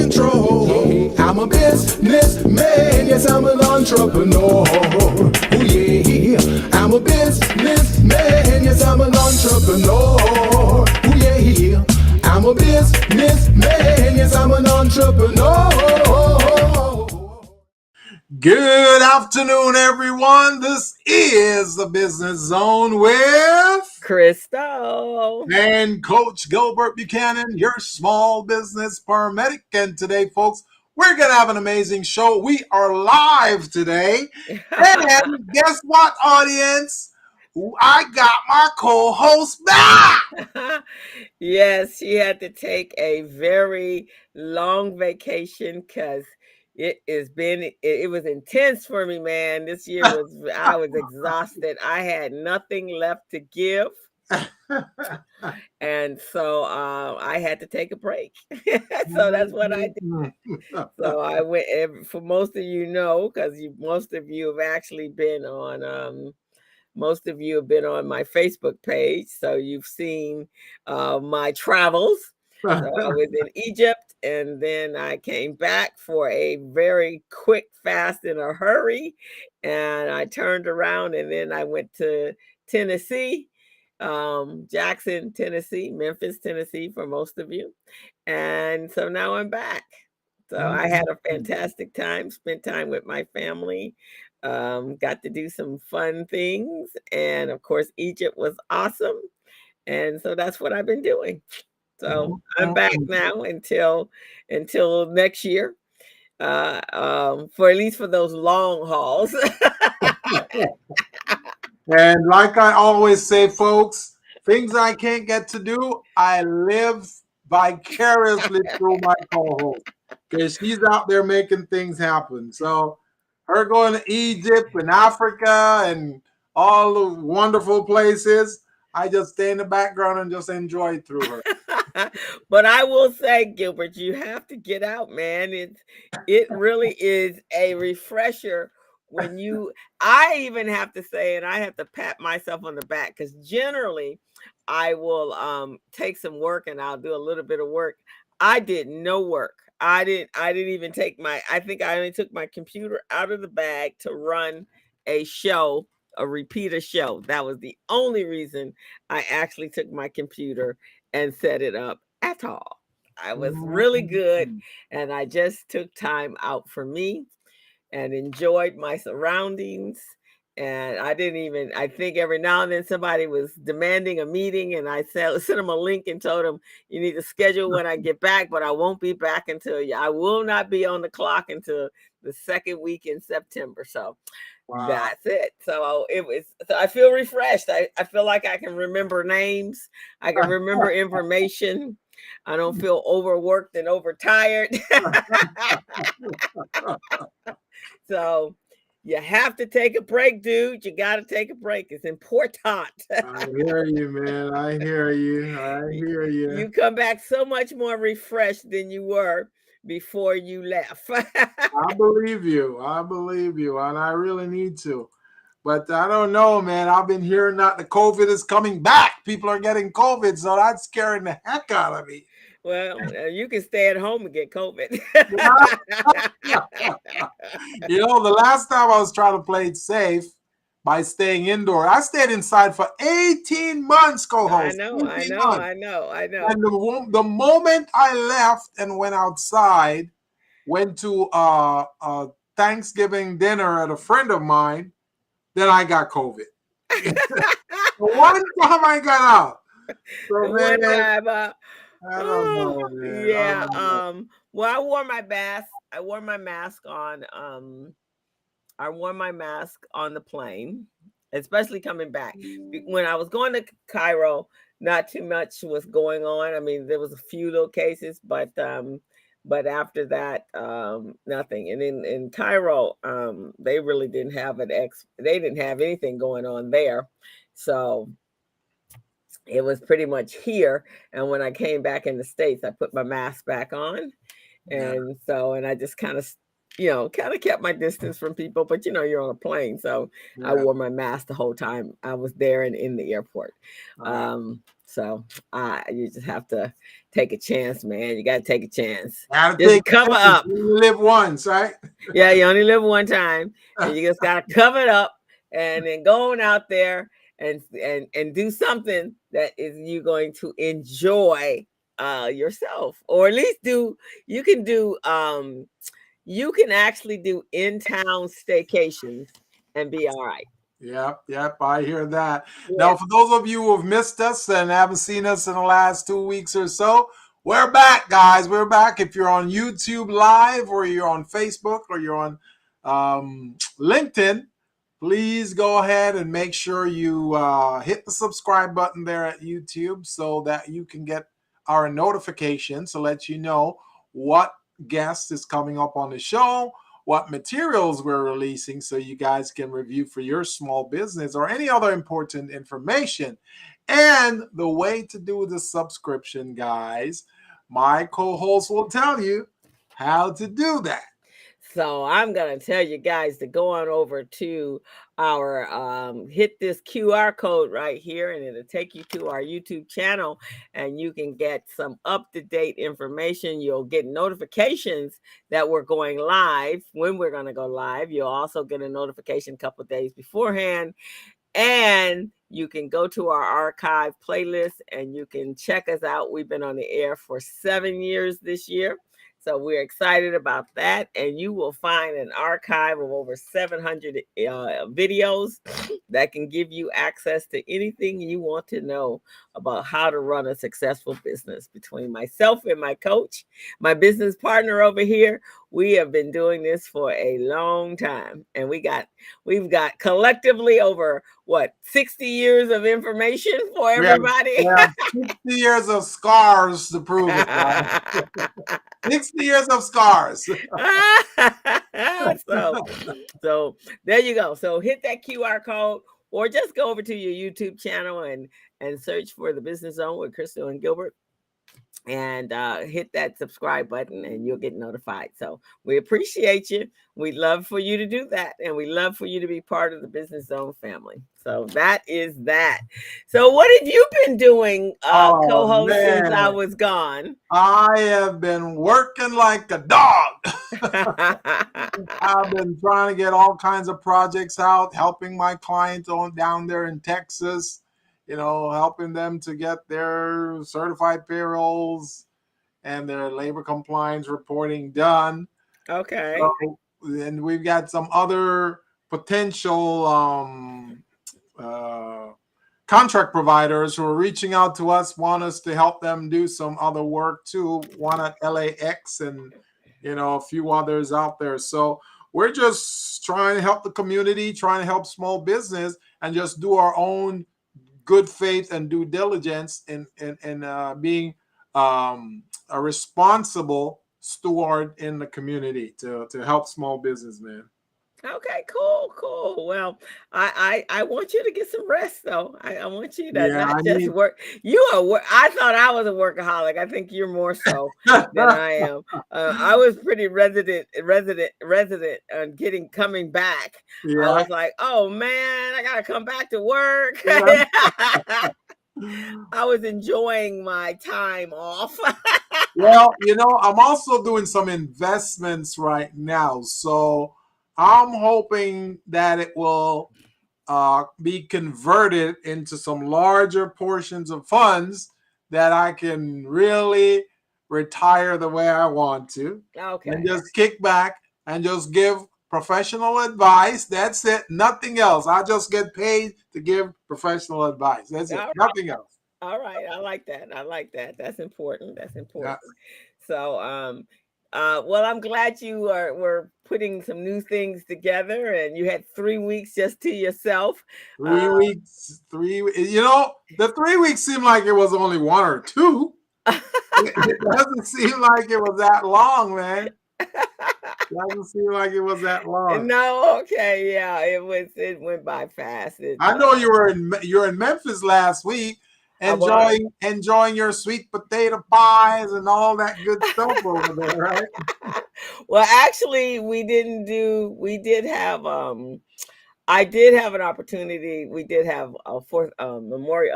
control. I'm a businessman, yes, I'm an entrepreneur. Oh yeah, I'm a businessman, yes, I'm an entrepreneur. Oh yeah, I'm a businessman, yes, I'm an entrepreneur. Good afternoon, everyone. This is the Business Zone with Crystal and Coach Gilbert Buchanan, your small business paramedic. And today, folks, we're going to have an amazing show. We are live today. And guess what, audience? I got my co-host back. Yes, she had to take a very long vacation because it was intense for me, man. This year I was exhausted. I had nothing left to give. And so I had to take a break. So that's what I did. So I went, for most of you know, because most of you have actually been on most of you have been on my Facebook page, so you've seen my travels. So I was in Egypt, and then I came back for a very quick fast in a hurry, and I turned around, and then I went to Tennessee, Jackson, Tennessee, Memphis, Tennessee, for most of you. And so now I'm back. So I had a fantastic time, spent time with my family, got to do some fun things. And of course, Egypt was awesome. And so that's what I've been doing. So I'm back now until next year, for at least for those long hauls. And like I always say, folks, things I can't get to do, I live vicariously through my co-host because she's out there making things happen. So her going to Egypt and Africa and all the wonderful places, I just stay in the background and just enjoy it through her. But I will say, Gilbert, you have to get out, man. It really is a refresher when I even have to say, and I have to pat myself on the back, because generally I will take some work and I'll do a little bit of work. I did no work. I didn't even take I think I only took my computer out of the bag to run a show, a repeater show. That was the only reason I actually took my computer and set it up at all. I was really good, and I just took time out for me and enjoyed my surroundings. And I think every now and then somebody was demanding a meeting, and I sent them a link and told them, you need to schedule when I get back, but I won't be back I will not be on the clock until the second week in September. So that's it. So I feel refreshed. I feel like I can remember names. I can remember information. I don't feel overworked and overtired. So you have to take a break, dude. You got to take a break. It's important. I hear you, man. I hear you. I hear you. You come back so much more refreshed than you were before you left. I believe you. I believe you. And I really need to. But I don't know, man. I've been hearing that the COVID is coming back. People are getting COVID. So that's scaring the heck out of me. Well, you can stay at home and get COVID. The last time I was trying to play it safe by staying indoor, I stayed inside for 18 months, co-host. I know. And the moment I left and went outside, went to a Thanksgiving dinner at a friend of mine, then I got COVID. One time I got out. So, one time, I don't know, man. yeah. Well, I wore my mask. I wore my mask on. I wore my mask on the plane, especially coming back. When I was going to Cairo, not too much was going on. I mean, there was a few little cases, but after that, nothing. And in Cairo, they really didn't have they didn't have anything going on there. So it was pretty much here. And when I came back in the States, I put my mask back on. And I just kind of kept my distance from people, but you're on a plane. So I wore my mask the whole time I was there and in the airport. So you just have to take a chance, man. You got to take a chance. Gotta Just take cover chances. up. You live once, right? Yeah, you only live one time, and you just got to cover it up, and then going out there and do something that is you going to enjoy yourself, or at least you can actually do in-town staycations and be all right. Yep, I hear that. Yeah. Now, for those of you who have missed us and haven't seen us in the last 2 weeks or so, we're back, guys. We're back. If you're on YouTube Live or you're on Facebook or you're on LinkedIn, please go ahead and make sure you hit the subscribe button there at YouTube so that you can get our notifications to let you know what guest is coming up on the show, what materials we're releasing so you guys can review for your small business or any other important information. And the way to do the subscription, guys, my co-host will tell you how to do that. So I'm going to tell you guys to go on over to our hit this QR code right here, and it'll take you to our YouTube channel, and you can get some up-to-date information. You'll get notifications that we're going live when we're going to go live. You'll also get a notification a couple of days beforehand. And you can go to our archive playlist and you can check us out. We've been on the air for 7 years this year. So we're excited about that. And you will find an archive of over 700 videos that can give you access to anything you want to know about how to run a successful business. Between myself and my coach, my business partner over here, we have been doing this for a long time. And we've got collectively over 60 years of information for everybody. We have 60 years of scars to prove it, guys. 60 years of scars. so there you go. So hit that QR code or just go over to your YouTube channel and search for the Business Zone with Crystal and Gilbert. And hit that subscribe button and you'll get notified. So we appreciate you. We'd love for you to do that. And we love for you to be part of the Business Zone family. So that is that. So what have you been doing, co-host, since I was gone? I have been working like a dog. I've been trying to get all kinds of projects out, helping my clients down there in Texas, helping them to get their certified payrolls and their labor compliance reporting done. Okay. So, and we've got some other potential contract providers who are reaching out to us, want us to help them do some other work too. One at LAX and a few others out there. So we're just trying to help the community, trying to help small business, and just do our own good faith and due diligence in being a responsible steward in the community to help small business, man. Okay, cool. Well, I want you to get some rest though. I want you to not just work. You are. I thought I was a workaholic. I think you're more so than I am. I was pretty resident on coming back. Yeah. I was like, oh man, I gotta come back to work. Yeah. I was enjoying my time off. Well, I'm also doing some investments right now, so I'm hoping that it will be converted into some larger portions of funds that I can really retire the way I want to. Okay. And just kick back and just give professional advice. That's it. Nothing else. I just get paid to give professional advice. That's it. Nothing else. All right. I like that. That's important. Yeah. So, well, I'm glad you were putting some new things together, and you had 3 weeks just to yourself. 3 weeks. The 3 weeks seemed like it was only 1 or 2. It doesn't seem like it was that long, man. Doesn't seem like it was that long. No, okay, yeah, it went by fast. I know you're in Memphis last week, enjoying your sweet potato pies and all that good stuff over there, right? Well, actually, we did have I did have an opportunity. We did have a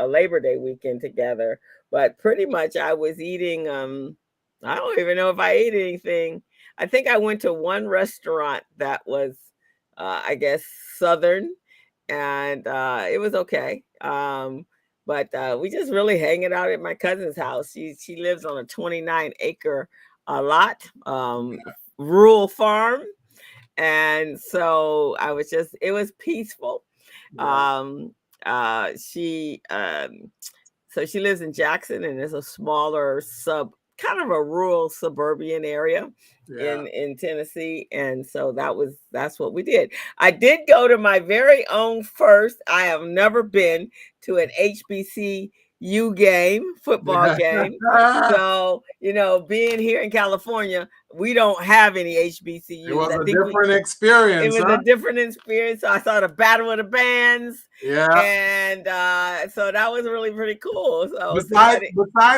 Labor Day weekend together, but pretty much I was eating. I don't even know if I ate anything. I think I went to one restaurant that was, I guess, Southern, and it was okay. But we just really hanging out at my cousin's house. She lives on a 29-acre lot, rural farm, and so I was just, it was peaceful. Right. She So she lives in Jackson, and it's a smaller kind of a rural suburban area Yeah. in Tennessee. And so that's what we did. I did go to my very own first. I have never been to an HBCU game, football game. So, being here in California, we don't have any It HBCUs. was I a think different it experience, was huh? a different experience. So I saw the Battle of the Bands, Yeah. and so that was really pretty cool. So Beside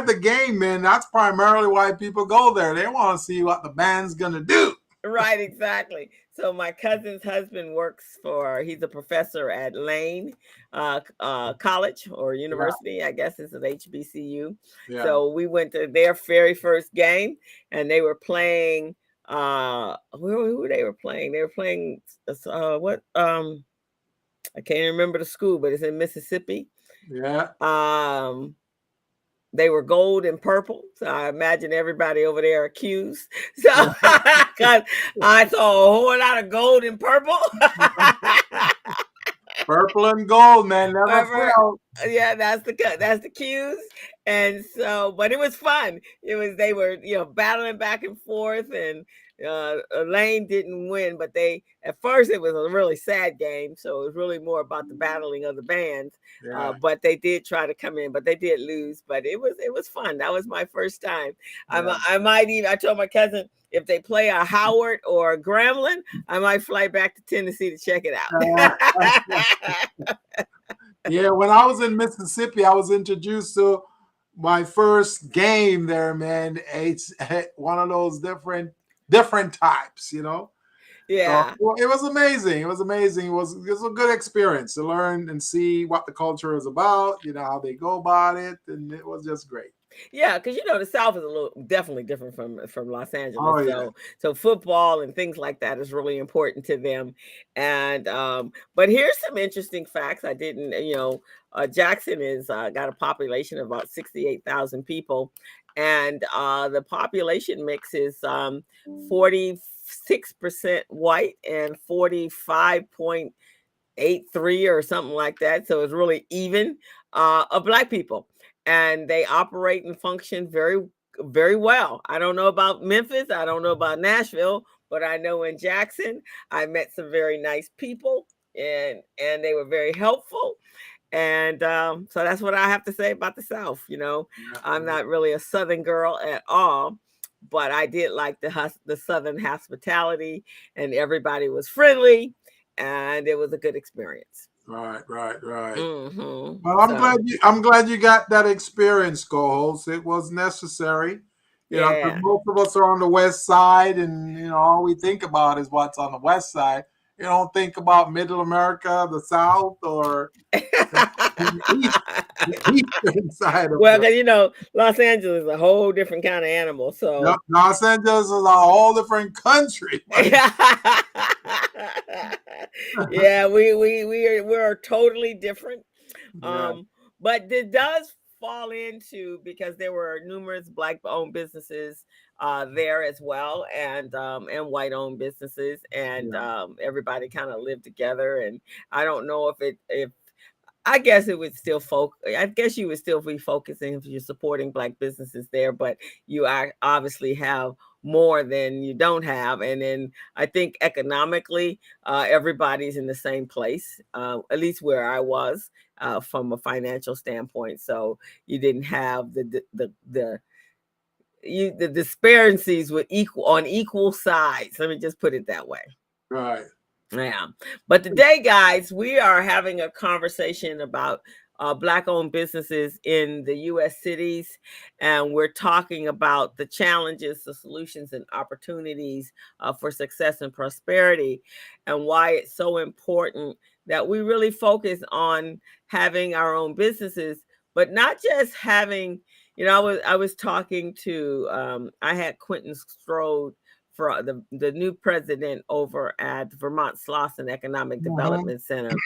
the game, man, that's primarily why people go there. They want to see what the band's gonna do. right, exactly. So my cousin's husband he's a professor at Lane College or Yeah. University, I guess it's an HBCU. Yeah. So we went to their very first game, and they were playing. Who they were playing? They were playing what? I can't remember the school, but it's in Mississippi. Yeah. They were gold and purple, so I imagine everybody over there accused. So, because I saw a whole lot of gold and purple. Purple and gold, man, never failed. Yeah, that's the cues. And so, but it was fun. They were battling back and forth, and Lane didn't win, but at first it was a really sad game, so it was really more about the battling of the bands. Yeah. But they did try to come in, but they did lose. But it was fun. That was my first time. Yeah. I told my cousin, if they play a Howard or a Gremlin, I might fly back to Tennessee to check it out. Yeah, when I was in Mississippi, I was introduced to my first game there, man. It's one of those different types, Yeah. So it was amazing. It was amazing. It was a good experience to learn and see what the culture is about, how they go about it, and it was just great. Yeah, because the South is definitely different from Los Angeles. Oh, yeah. So football and things like that is really important to them. And but here's some interesting facts. I didn't, Jackson is got a population of about 68,000 people, and the population mix is 46% white and 45.83 or something like that. So it's really even of Black people. And they operate and function very, very well. I don't know about Memphis. I don't know about Nashville, but I know in Jackson, I met some very nice people, and they were very helpful. And so that's what I have to say about the South. I'm not really a Southern girl at all, but I did like the Southern hospitality, and everybody was friendly, and it was a good experience. Right. Mm-hmm. Well, I'm glad you got that experience, co-host. It was necessary. Because most of us are on the West Side, and all we think about is what's on the West Side. You don't think about Middle America, the South, or the Eastern side of because Los Angeles is a whole different kind of animal. So Los Angeles is a whole different country. Yeah, we're totally different. Yeah. But it does fall into, because there were numerous Black-owned businesses there as well, and white-owned businesses, and everybody kind of lived together. And I don't know if I guess it would still I guess you would still be focusing if you're supporting Black businesses there, but you obviously have more than you don't have. And then I think economically, everybody's in the same place, at least where I was, from a financial standpoint. So you didn't have the disparities with equal sides. Let me just put it that way. Right. Yeah. But today, guys, we are having a conversation about Black-owned businesses in the U.S. cities, and we're talking about the challenges, the solutions, and opportunities for success and prosperity, and why it's so important that we really focus on having our own businesses, but not just having. I was talking to I had Quentin Strode for the new president over at Vermont Slauson Economic Mhm. Development Center,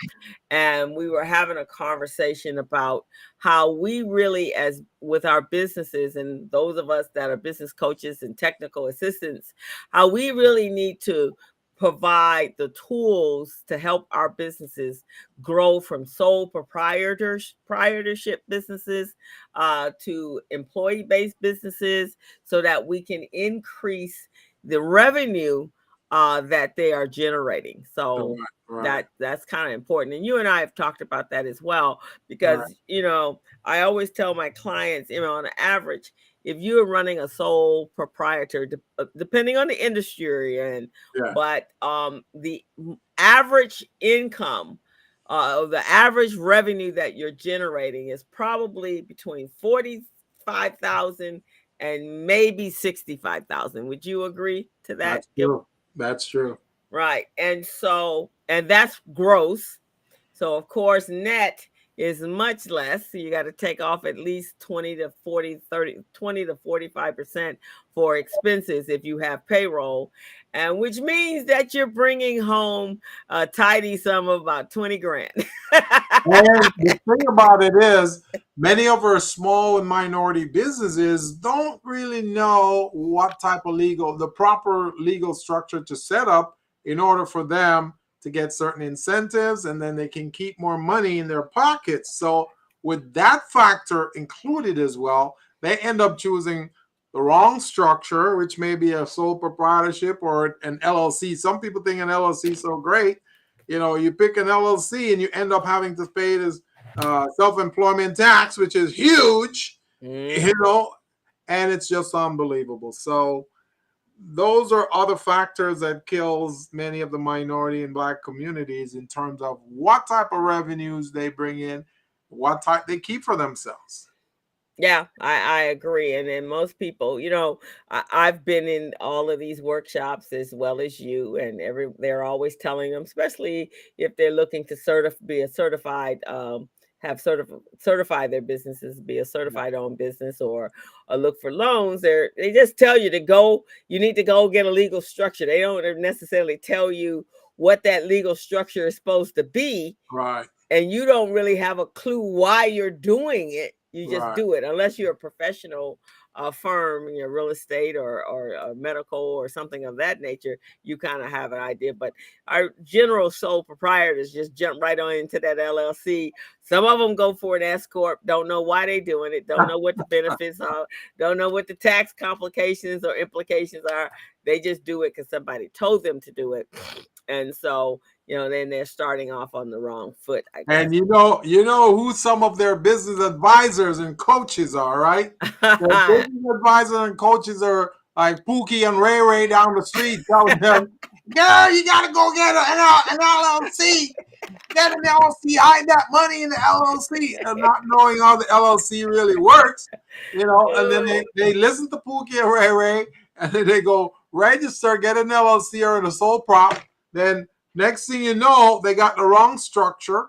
and we were having a conversation about how we really, as with our businesses and those of us that are business coaches and technical assistants, how we really need to provide the tools to help our businesses grow from sole proprietorship businesses to employee-based businesses, so that we can increase the revenue that they are generating. So Right, right, that's kind of important, and you and I have talked about that as well, right. because I always tell my clients, on average, if you're running a sole proprietor, depending on the industry you're in, Yeah, but the average income, the average revenue that you're generating is probably between 45,000 and maybe 65,000. Would you agree to that, that's Gilbert? true. That's true. Right. And that's gross. So of course, net is much less. So you got to take off at least 20 to 40, 30, 20 to 45% for expenses if you have payroll. And which means that you're bringing home a tidy sum of about 20 grand. And the thing about it is, many of our small and minority businesses don't really know what type of the proper legal structure to set up in order for them to get certain incentives, and then they can keep more money in their pockets. So, with that factor included as well, they end up choosing the wrong structure, which may be a sole proprietorship or an LLC. Some people think an LLC is so great. You pick an LLC and you end up having to pay this self-employment tax, which is huge, Mm. you know, and it's just unbelievable. So those are other factors that kills many of the minority and black communities in terms of what type of revenues they bring in, what type they keep for themselves. Yeah, I agree. And then most people, I've been in all of these workshops as well as you, and they're always telling them, especially if they're looking to be a certified, have certify their businesses, be a certified owned business, or look for loans. They just tell you to go. You need to go get a legal structure. They don't necessarily tell you what that legal structure is supposed to be, Right, and you don't really have a clue why you're doing it. You just right. do it, unless you're a professional firm in your real estate, or medical or something of that nature. You kind of have an idea, but our general sole proprietors just jump right on into that LLC. Some of them go for an S corp, don't know why they're doing it, don't know what the benefits are, don't know what the tax complications or implications are. They just do it because somebody told them to do it, and so then they're starting off on the wrong foot, I guess. And you know who some of their business advisors and coaches are, right? Their business advisors and coaches are like Pookie and Ray Ray down the street telling them, "Girl, you gotta go get an LLC. Get an LLC. Hide that money in the LLC," and not knowing how the LLC really works, And then they listen to Pookie and Ray Ray, and then they go register, get an LLC or in a sole prop. Then next thing you know, they got the wrong structure,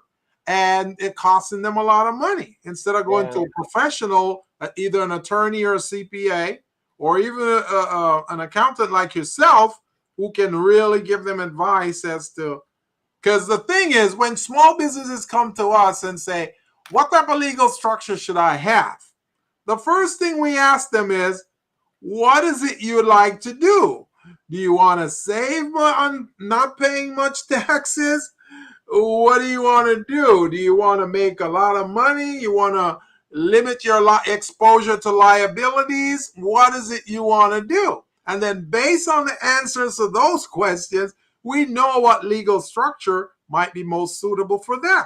and it costing them a lot of money instead of going Yeah. to a professional, either an attorney or a CPA, or even an accountant like yourself, who can really give them advice as to. Because the thing is, when small businesses come to us and say, "What type of legal structure should I have?" the first thing we ask them is, "What is it you'd like to do? Do you want to save on not paying much taxes? What do you want to do? Do you want to make a lot of money? You want to limit your exposure to liabilities? What is it you want to do?" And then, based on the answers to those questions, we know what legal structure might be most suitable for them.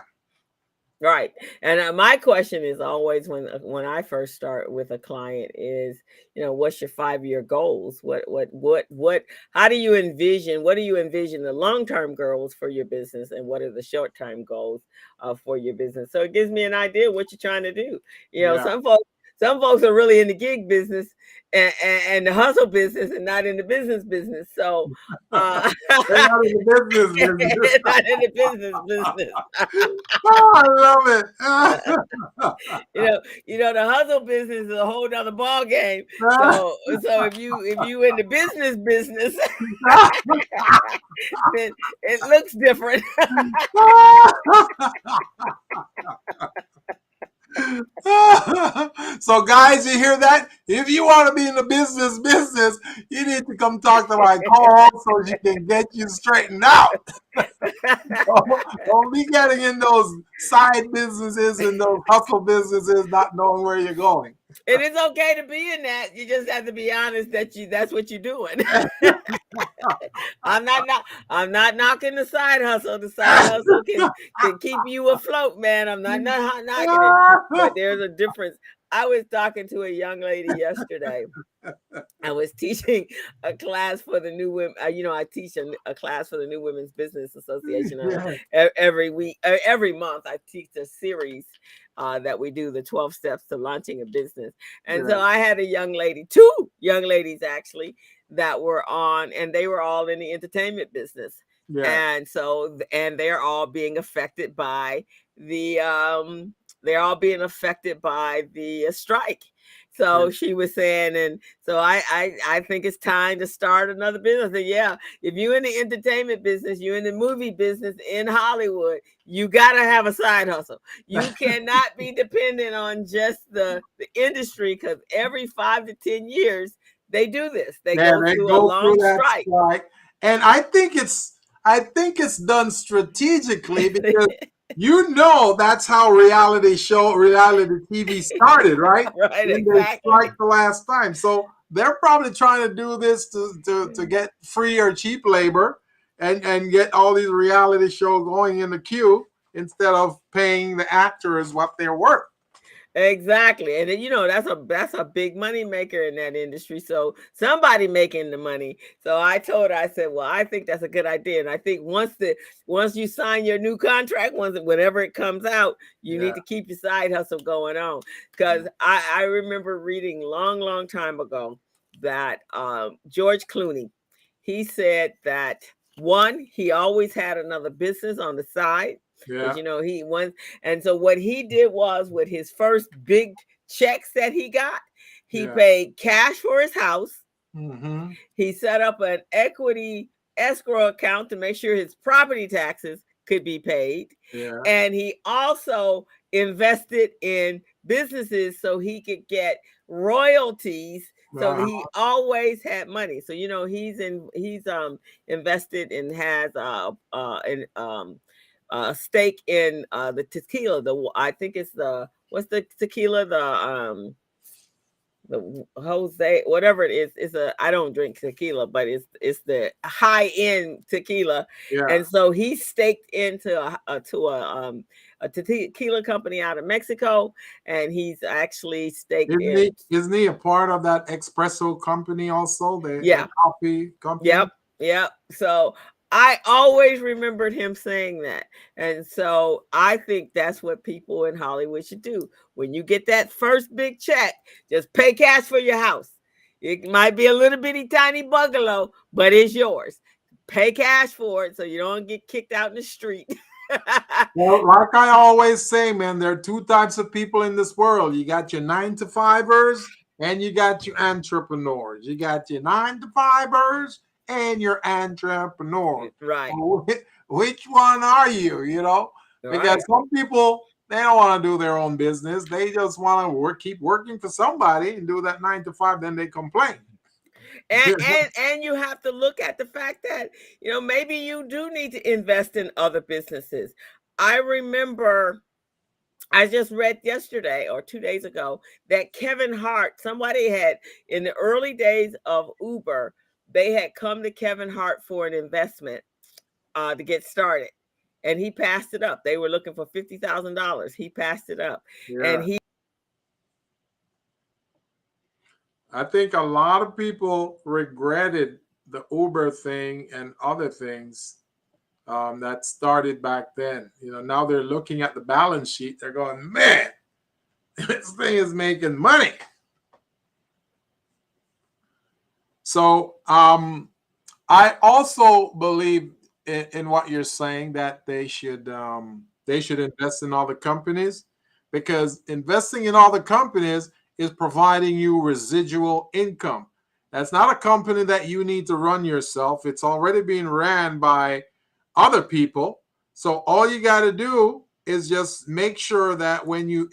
Right. And my question is always when I first start with a client is, what's your 5-year goals? What how do you envision, what do you envision the long-term goals for your business, and what are the short-term goals for your business? So it gives me an idea what you're trying to do. Yeah. Some folks are really in the gig business and the hustle business and not in the business. So They're not in the business business. not in the business. Oh, I love it. The hustle business is a whole nother ball game. So if you in the business, then it looks different. So guys, you hear that? If you want to be in the business, you need to come talk to my co-host so she can get you straightened out. Don't be getting in those side businesses and those hustle businesses not knowing where you're going. And it's okay to be in that. You just have to be honest that's what you're doing. I'm not knocking the side hustle. The side hustle can keep you afloat, man. I'm not knocking it. But there's a difference. I was talking to a young lady yesterday. I was teaching a class for the new women. I teach a class for the New Women's Business Association every week, every month. I teach a series that we do, the 12 steps to launching a business. And so I had a young lady, 2 young ladies actually, that were on, and they were all in the entertainment business. And so, and they're all being affected by the strike. So she was saying, and so I think it's time to start another business. And yeah, if you're in the entertainment business, you're in the movie business in Hollywood, you got to have a side hustle. You cannot be dependent on just the industry, because every 5 to 10 years, they do this. They go through a long strike. And I think it's done strategically because that's how reality TV started, right? Right, When exactly. they strike the last time. So they're probably trying to do this to get free or cheap labor and get all these reality shows going in the queue instead of paying the actors what they're worth. Exactly. And then, that's a big money maker in that industry. So somebody making the money. So I told her, I said, well, I think that's a good idea. And I think once you sign your new contract, whenever it comes out, you need to keep your side hustle going on. Because I remember reading long time ago that George Clooney, he said that he always had another business on the side. Because he wants, and so what he did was, with his first big checks that he got, he paid cash for his house. Mm-hmm. He set up an equity escrow account to make sure his property taxes could be paid. And he also invested in businesses so he could get royalties. So he always had money. So he's invested and has a stake in the tequila. I think it's what's the tequila? The Jose, whatever it is. I don't drink tequila, but it's the high end tequila. And so he staked into a tequila company out of Mexico, and he's actually staked in. Isn't he a part of that espresso company also? The coffee company? Yep. So I always remembered him saying that. And so I think that's what people in Hollywood should do. When you get that first big check, just pay cash for your house. It might be a little bitty tiny bungalow, but it's yours. Pay cash for it so you don't get kicked out in the street. Well, like I always say, man, there are 2 types of people in this world. You got your 9-to-5ers and you got your entrepreneurs. You got your 9-to-5ers and your entrepreneur. Right. Which one are you? Because some people, they don't want to do their own business. They just want to keep working for somebody and do that 9-to-5. Then they complain. And you have to look at the fact that maybe you do need to invest in other businesses. I remember I just read yesterday or 2 days ago that Kevin Hart, somebody had, in the early days of Uber, they had come to Kevin Hart for an investment to get started. and he passed it up. They were looking for $50,000. He passed it up, and Yeah. he. I think a lot of people regretted the Uber thing and other things that started back then. Now they're looking at the balance sheet. They're going, man, this thing is making money. So I also believe in what you're saying, that they should invest in all the companies, because investing in all the companies is providing you residual income. That's not a company that you need to run yourself. It's already being ran by other people. So all you got to do is just make sure that when you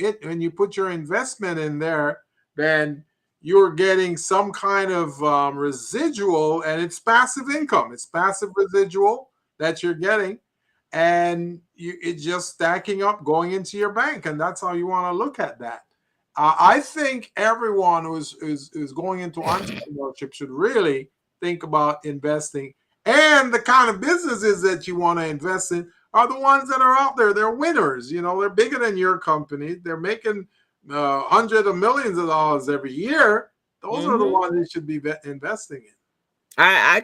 put your investment in there, then you're getting some kind of residual, and it's passive income. It's passive residual that you're getting, and it's just stacking up, going into your bank, and that's how you want to look at that. I think everyone who's going into entrepreneurship should really think about investing, and the kind of businesses that you want to invest in are the ones that are out there. They're winners. They're bigger than your company. They're making hundreds of millions of dollars every year. Those are the ones you should be investing in. I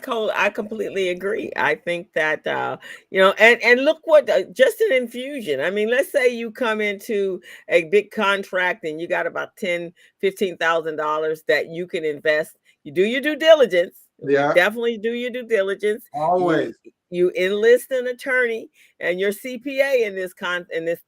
completely agree. I think that and look what just an infusion. I mean, let's say you come into a big contract and you got about $10,000-$15,000 that you can invest. You do your due diligence. We Yeah, definitely do your due diligence. always. You enlist an attorney and your CPA in this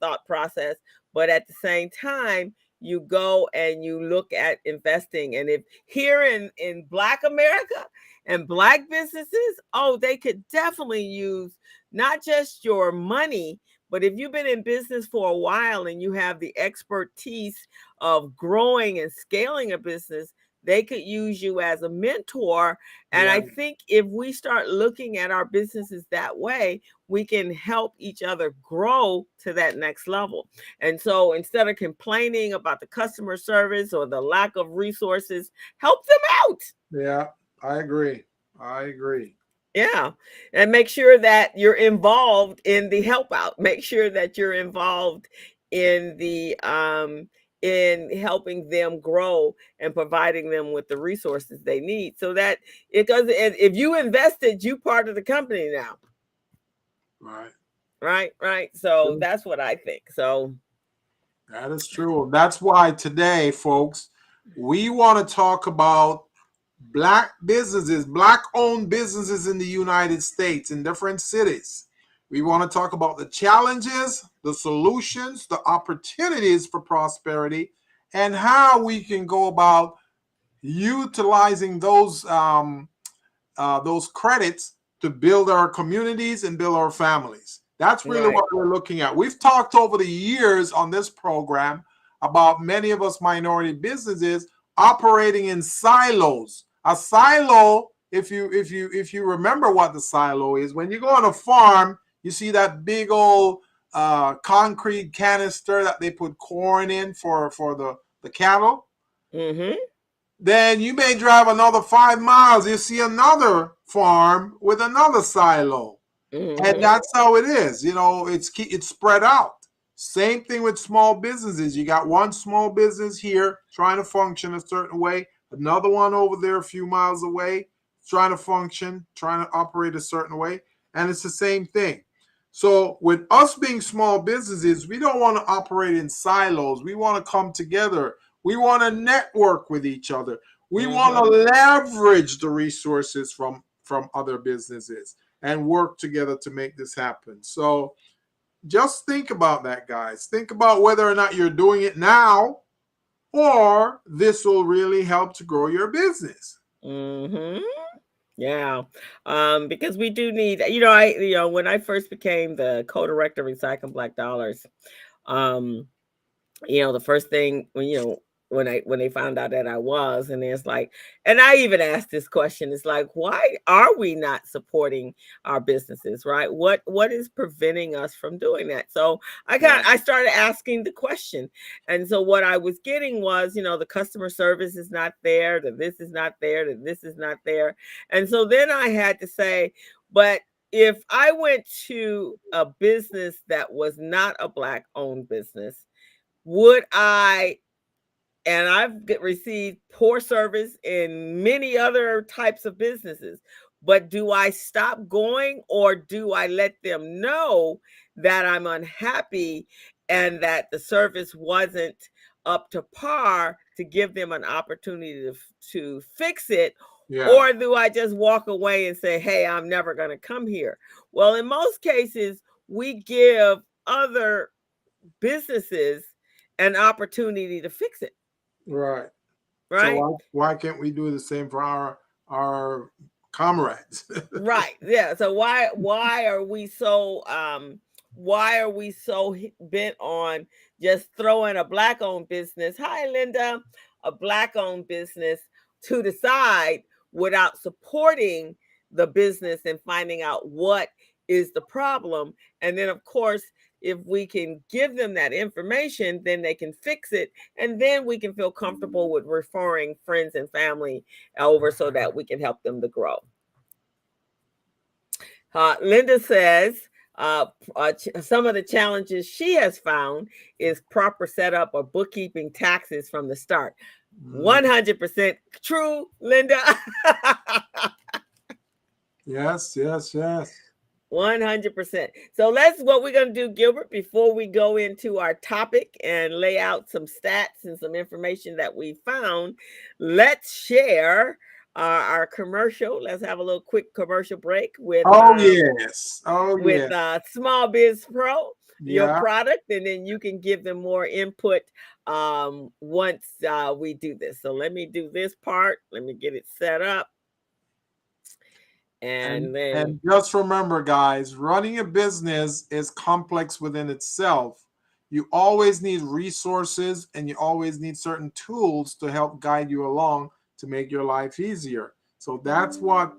thought process, but at the same time, you go and you look at investing. And if here in Black America and Black businesses, oh, they could definitely use not just your money, but if you've been in business for a while and you have the expertise of growing and scaling a business, they could use you as a mentor. And Yeah, I think if we start looking at our businesses that way, we can help each other grow to that next level. And so instead of complaining about the customer service or the lack of resources, help them out. yeah, I agree. I agree. Yeah. And make sure that you're involved in the help out. Make sure that you're involved in the in helping them grow and providing them with the resources they need, so that it doesn't, if you invested, you part of the company now. Right. Right. So that's what I think. So That is true. That's why today, folks, we want to talk about Black businesses, Black-owned businesses in the United States, in different cities. We want to talk about the challenges, the solutions, the opportunities for prosperity, and how we can go about utilizing those credits to build our communities and build our families. That's really right. what we're looking at. We've talked over the years on this program about many of us minority businesses operating in silos. A silo, if you remember what the silo is, when you go on a farm, you see that big old concrete canister that they put corn in for the cattle. Mm-hmm. Then you may drive another 5 miles, you see another farm with another silo. And Mm-hmm. that's how it is. It's spread out. Same thing with small businesses. You got one small business here trying to function a certain way, another one over there a few miles away trying to function, trying to operate a certain way, and it's the same thing. So with us being small businesses, we don't want to operate in silos. We want to come together. We want to network with each other. We want to leverage the resources from other businesses and work together to make this happen. So just think about that, guys. Think about whether or not you're doing it now, or this will really help to grow your business. Mm-hmm. Yeah. Because we do need, when I first became the co-director of Recycling Black Dollars, um, the first thing when they found out that I was, and it's like, and I even asked this question, it's like, why are we not supporting our businesses, right? What is preventing us from doing that? So I started asking the question. And so what I was getting was, the customer service is not there, that this is not there, that this is not there. And so then I had to say, but if I went to a business that was not a Black owned business, would I, and I've received poor service in many other types of businesses, but do I stop going, or do I let them know that I'm unhappy and that the service wasn't up to par to give them an opportunity to fix it? Yeah. Or do I just walk away and say, hey, I'm never going to come here? Well, in most cases, we give other businesses an opportunity to fix it. Right. Right. So why can't we do the same for our comrades? Right. Yeah. So why are we so bent on just throwing a Black owned business, hi Linda, a Black owned business to the side without supporting the business and finding out what is the problem? And then of course, if we can give them that information, then they can fix it, and then we can feel comfortable with referring friends and family over so that we can help them to grow. Linda says some of the challenges she has found is proper setup of bookkeeping, taxes from the start. 100% true, Linda. Yes. 100%. So what we're going to do, Gilbert, before we go into our topic and lay out some stats and some information that we found, let's share our commercial. Let's have a little quick commercial break with Small Biz Pro, your product, and then you can give them more input once we do this. So let me do this part. Let me get it set up. And just remember, guys, running a business is complex within itself. You always need resources, and you always need certain tools to help guide you along to make your life easier. So that's what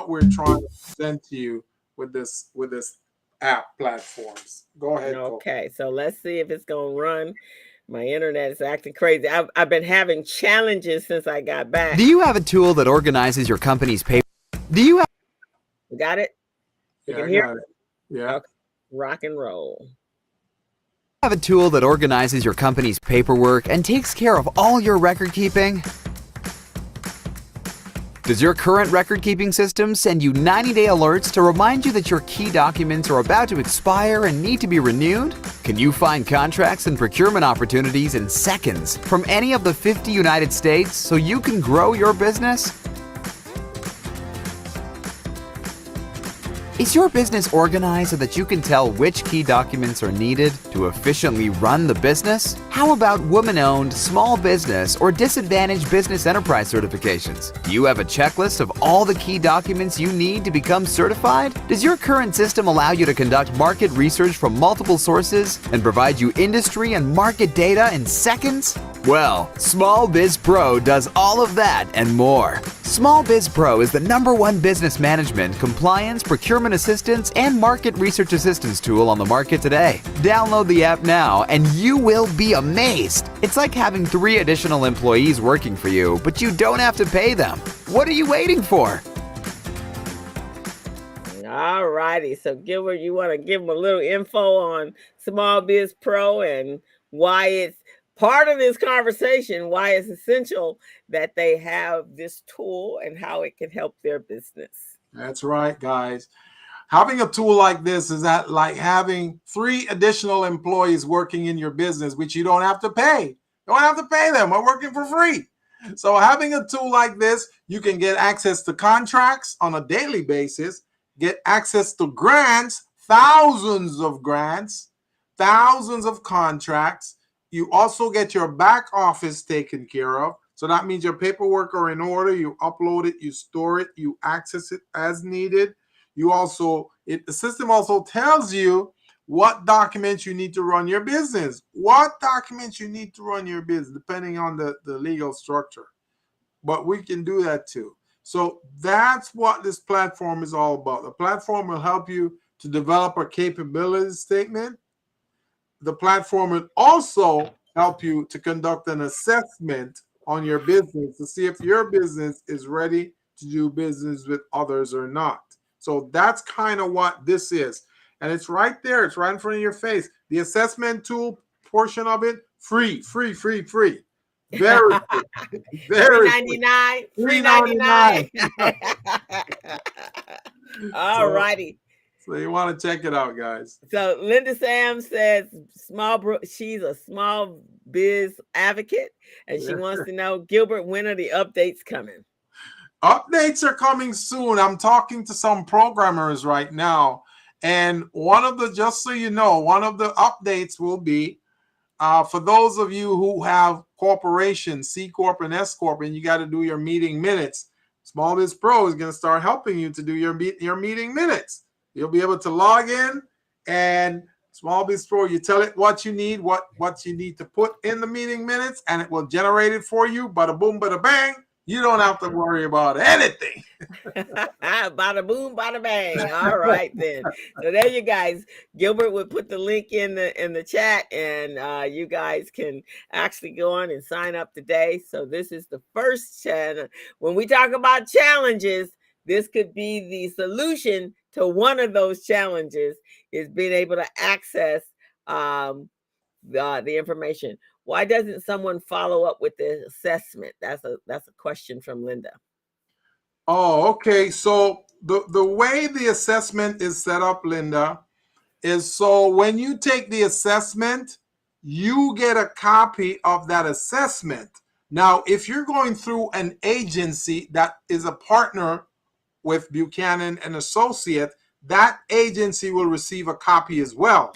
we're trying to present to you with this app platforms. Go ahead. Okay, so let's see if it's gonna run. My internet is acting crazy. I've been having challenges since I got back. Do you have a tool that organizes your company's paper? Do you have? Got it? You can hear it? Yeah. Okay. Rock and roll. Have a tool that organizes your company's paperwork and takes care of all your record keeping? Does your current record-keeping system send you 90-day alerts to remind you that your key documents are about to expire and need to be renewed? Can you find contracts and procurement opportunities in seconds from any of the 50 United States so you can grow your business? Is your business organized so that you can tell which key documents are needed to efficiently run the business? How about woman-owned, small business, or disadvantaged business enterprise certifications? Do you have a checklist of all the key documents you need to become certified? Does your current system allow you to conduct market research from multiple sources and provide you industry and market data in seconds? Well, Small Biz Pro does all of that and more. Small Biz Pro is the #1 business management, compliance, procurement assistance, and market research assistance tool on the market today. Download the app now and you will be amazed. It's like having 3 additional employees working for you, but you don't have to pay them. What are you waiting for? All righty. So Gilbert, you want to give them a little info on Small Biz Pro and why it's part of this conversation, why it's essential that they have this tool and how it can help their business. That's right, guys. Having a tool like this is like having 3 additional employees working in your business, which you don't have to pay. You don't have to pay them. We're working for free. So having a tool like this, you can get access to contracts on a daily basis, get access to grants, thousands of grants, thousands of contracts. You also get your back office taken care of. So that means your paperwork are in order. You upload it, you store it, you access it as needed. The system also tells you what documents you need to run your business. What documents you need to run your business, depending on the legal structure. But we can do that too. So that's what this platform is all about. The platform will help you to develop a capability statement. The platform will also help you to conduct an assessment on your business to see if your business is ready to do business with others or not. So that's kind of what this is. And it's right there. It's right in front of your face. The assessment tool portion of it, free, free, free, free. Very free. Very free. $3.99. $3.99. $3.99. All So, righty. so you want to check it out, guys. So Linda Sam says she's a small biz advocate, and she wants to know, Gilbert, when are the updates coming? Updates are coming soon. I'm talking to some programmers right now. And one of the, just so you know, one of the updates will be for those of you who have corporations, C Corp and S Corp, and you got to do your meeting minutes. Small Biz Pro is going to start helping you to do your meeting minutes. You'll be able to log in, and Small Biz Pro, you tell it what you need, what you need to put in the meeting minutes, and it will generate it for you. Bada boom, bada bang. You don't have to worry about anything. Bada boom, bada bang. All right then. So there you guys. Gilbert would put the link in the chat, and you guys can actually go on and sign up today. So this is the first channel. When we talk about challenges, this could be the solution to one of those challenges, is being able to access the information. Why doesn't someone follow up with the assessment? That's a question from Linda. Oh, okay. So the way the assessment is set up, Linda, is so when you take the assessment, you get a copy of that assessment. Now, if you're going through an agency that is a partner with Buchanan and Associate, that agency will receive a copy as well.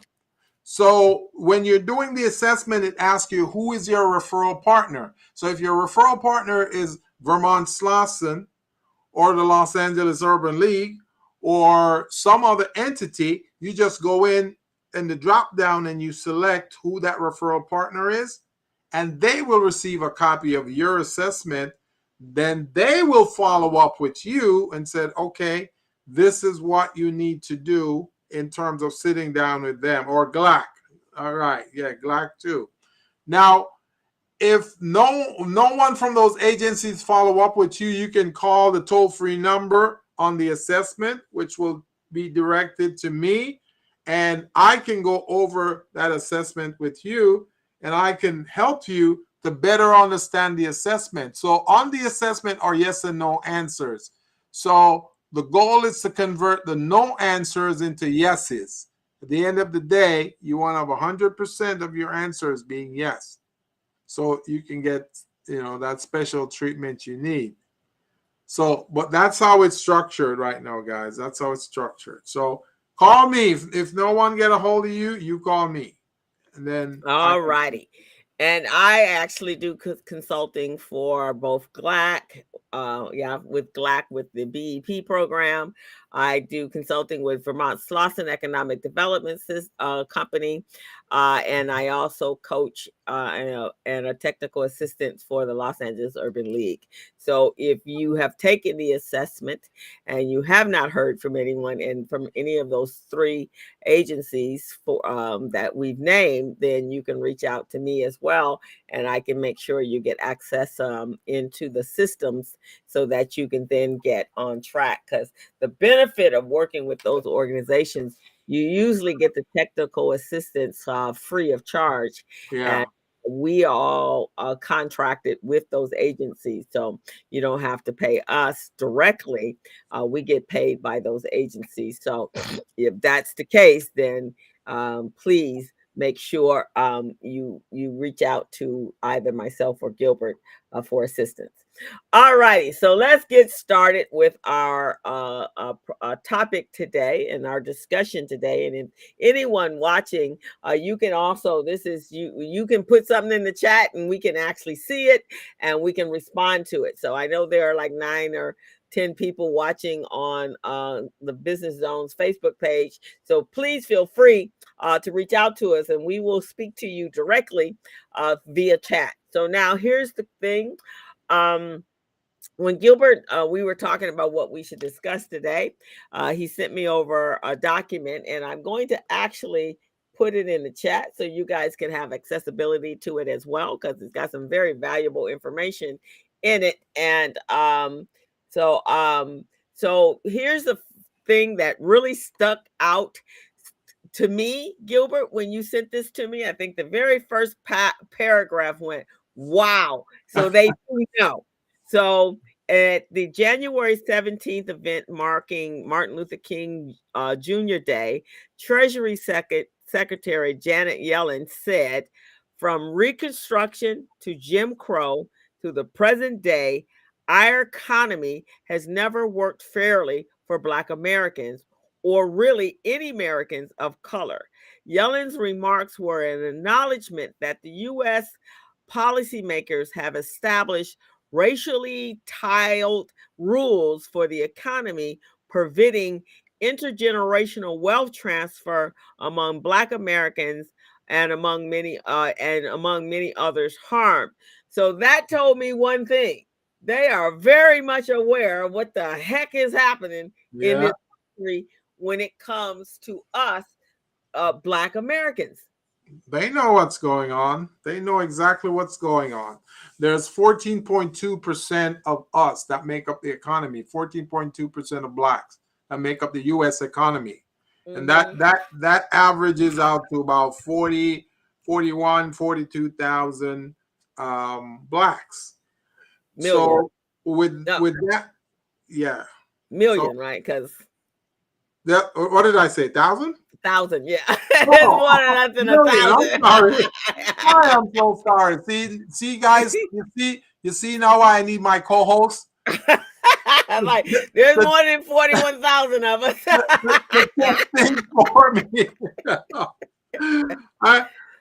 So when you're doing the assessment, it asks you, who is your referral partner? So if your referral partner is Vermont Slauson or the Los Angeles Urban League or some other entity, you just go in the drop down and you select who that referral partner is, and they will receive a copy of your assessment. Then they will follow up with you and said, okay, this is what you need to do in terms of sitting down with them, or GLAC. All right. Yeah, GLAC too. Now, if no one from those agencies follow up with you, you can call the toll-free number on the assessment, which will be directed to me, and I can go over that assessment with you, and I can help you to better understand the assessment. So on the assessment are yes and no answers. So the goal is to convert the no answers into yeses. At the end of the day, you want to have 100% of your answers being yes, so you can get, that special treatment you need. So, but that's how it's structured right now, guys. That's how it's structured. So call me. If no one get a hold of you, you call me. And then all righty. And I actually do consulting for both GLAC, with GLAC with the BEP program. I do consulting with Vermont Slauson Economic Development Company, and I also coach and a technical assistant for the Los Angeles Urban League. So if you have taken the assessment and you have not heard from anyone and from any of those three agencies for that we've named, then you can reach out to me as well, and I can make sure you get access into the systems so that you can then get on track. Because the benefit of working with those organizations, you usually get the technical assistance free of charge. Yeah. And we all are contracted with those agencies, so you don't have to pay us directly. We get paid by those agencies. So if that's the case, then please make sure you reach out to either myself or Gilbert for assistance. All righty, so let's get started with our topic today and our discussion today. And if anyone watching, you can also, you can put something in the chat and we can actually see it and we can respond to it. So I know there are like 9 or 10 people watching on the Business Zone's Facebook page. So please feel free to reach out to us and we will speak to you directly via chat. So now here's the thing. When Gilbert, we were talking about what we should discuss today, he sent me over a document, and I'm going to actually put it in the chat so you guys can have accessibility to it as well, because it's got some very valuable information in it. And so here's the thing that really stuck out to me, Gilbert, when you sent this to me. I think the very first paragraph went, wow. So they do know. So at the January 17th event marking Martin Luther King Jr. Day, Treasury Secretary Janet Yellen said, from Reconstruction to Jim Crow to the present day, our economy has never worked fairly for Black Americans, or really any Americans of color. Yellen's remarks were an acknowledgement that the U.S. policymakers have established racially tiled rules for the economy, preventing intergenerational wealth transfer among Black Americans and among many others harmed. So that told me one thing. They are very much aware of what the heck is happening in this country when it comes to us, Black Americans. They know what's going on. They know exactly what's going on. There's 14.2% of us that make up the economy, 14.2% of Blacks that make up the U.S. economy. And that averages out to about 42,000 Blacks. Million. So with that, yeah. Million, so, right? Because what did I say? 1,000? 1,000, yeah. It's more than nothing. 1,000. I'm sorry. I am so sorry. See, guys. You see now why I need my co-host. Like there's more than 41,000 of us. For me.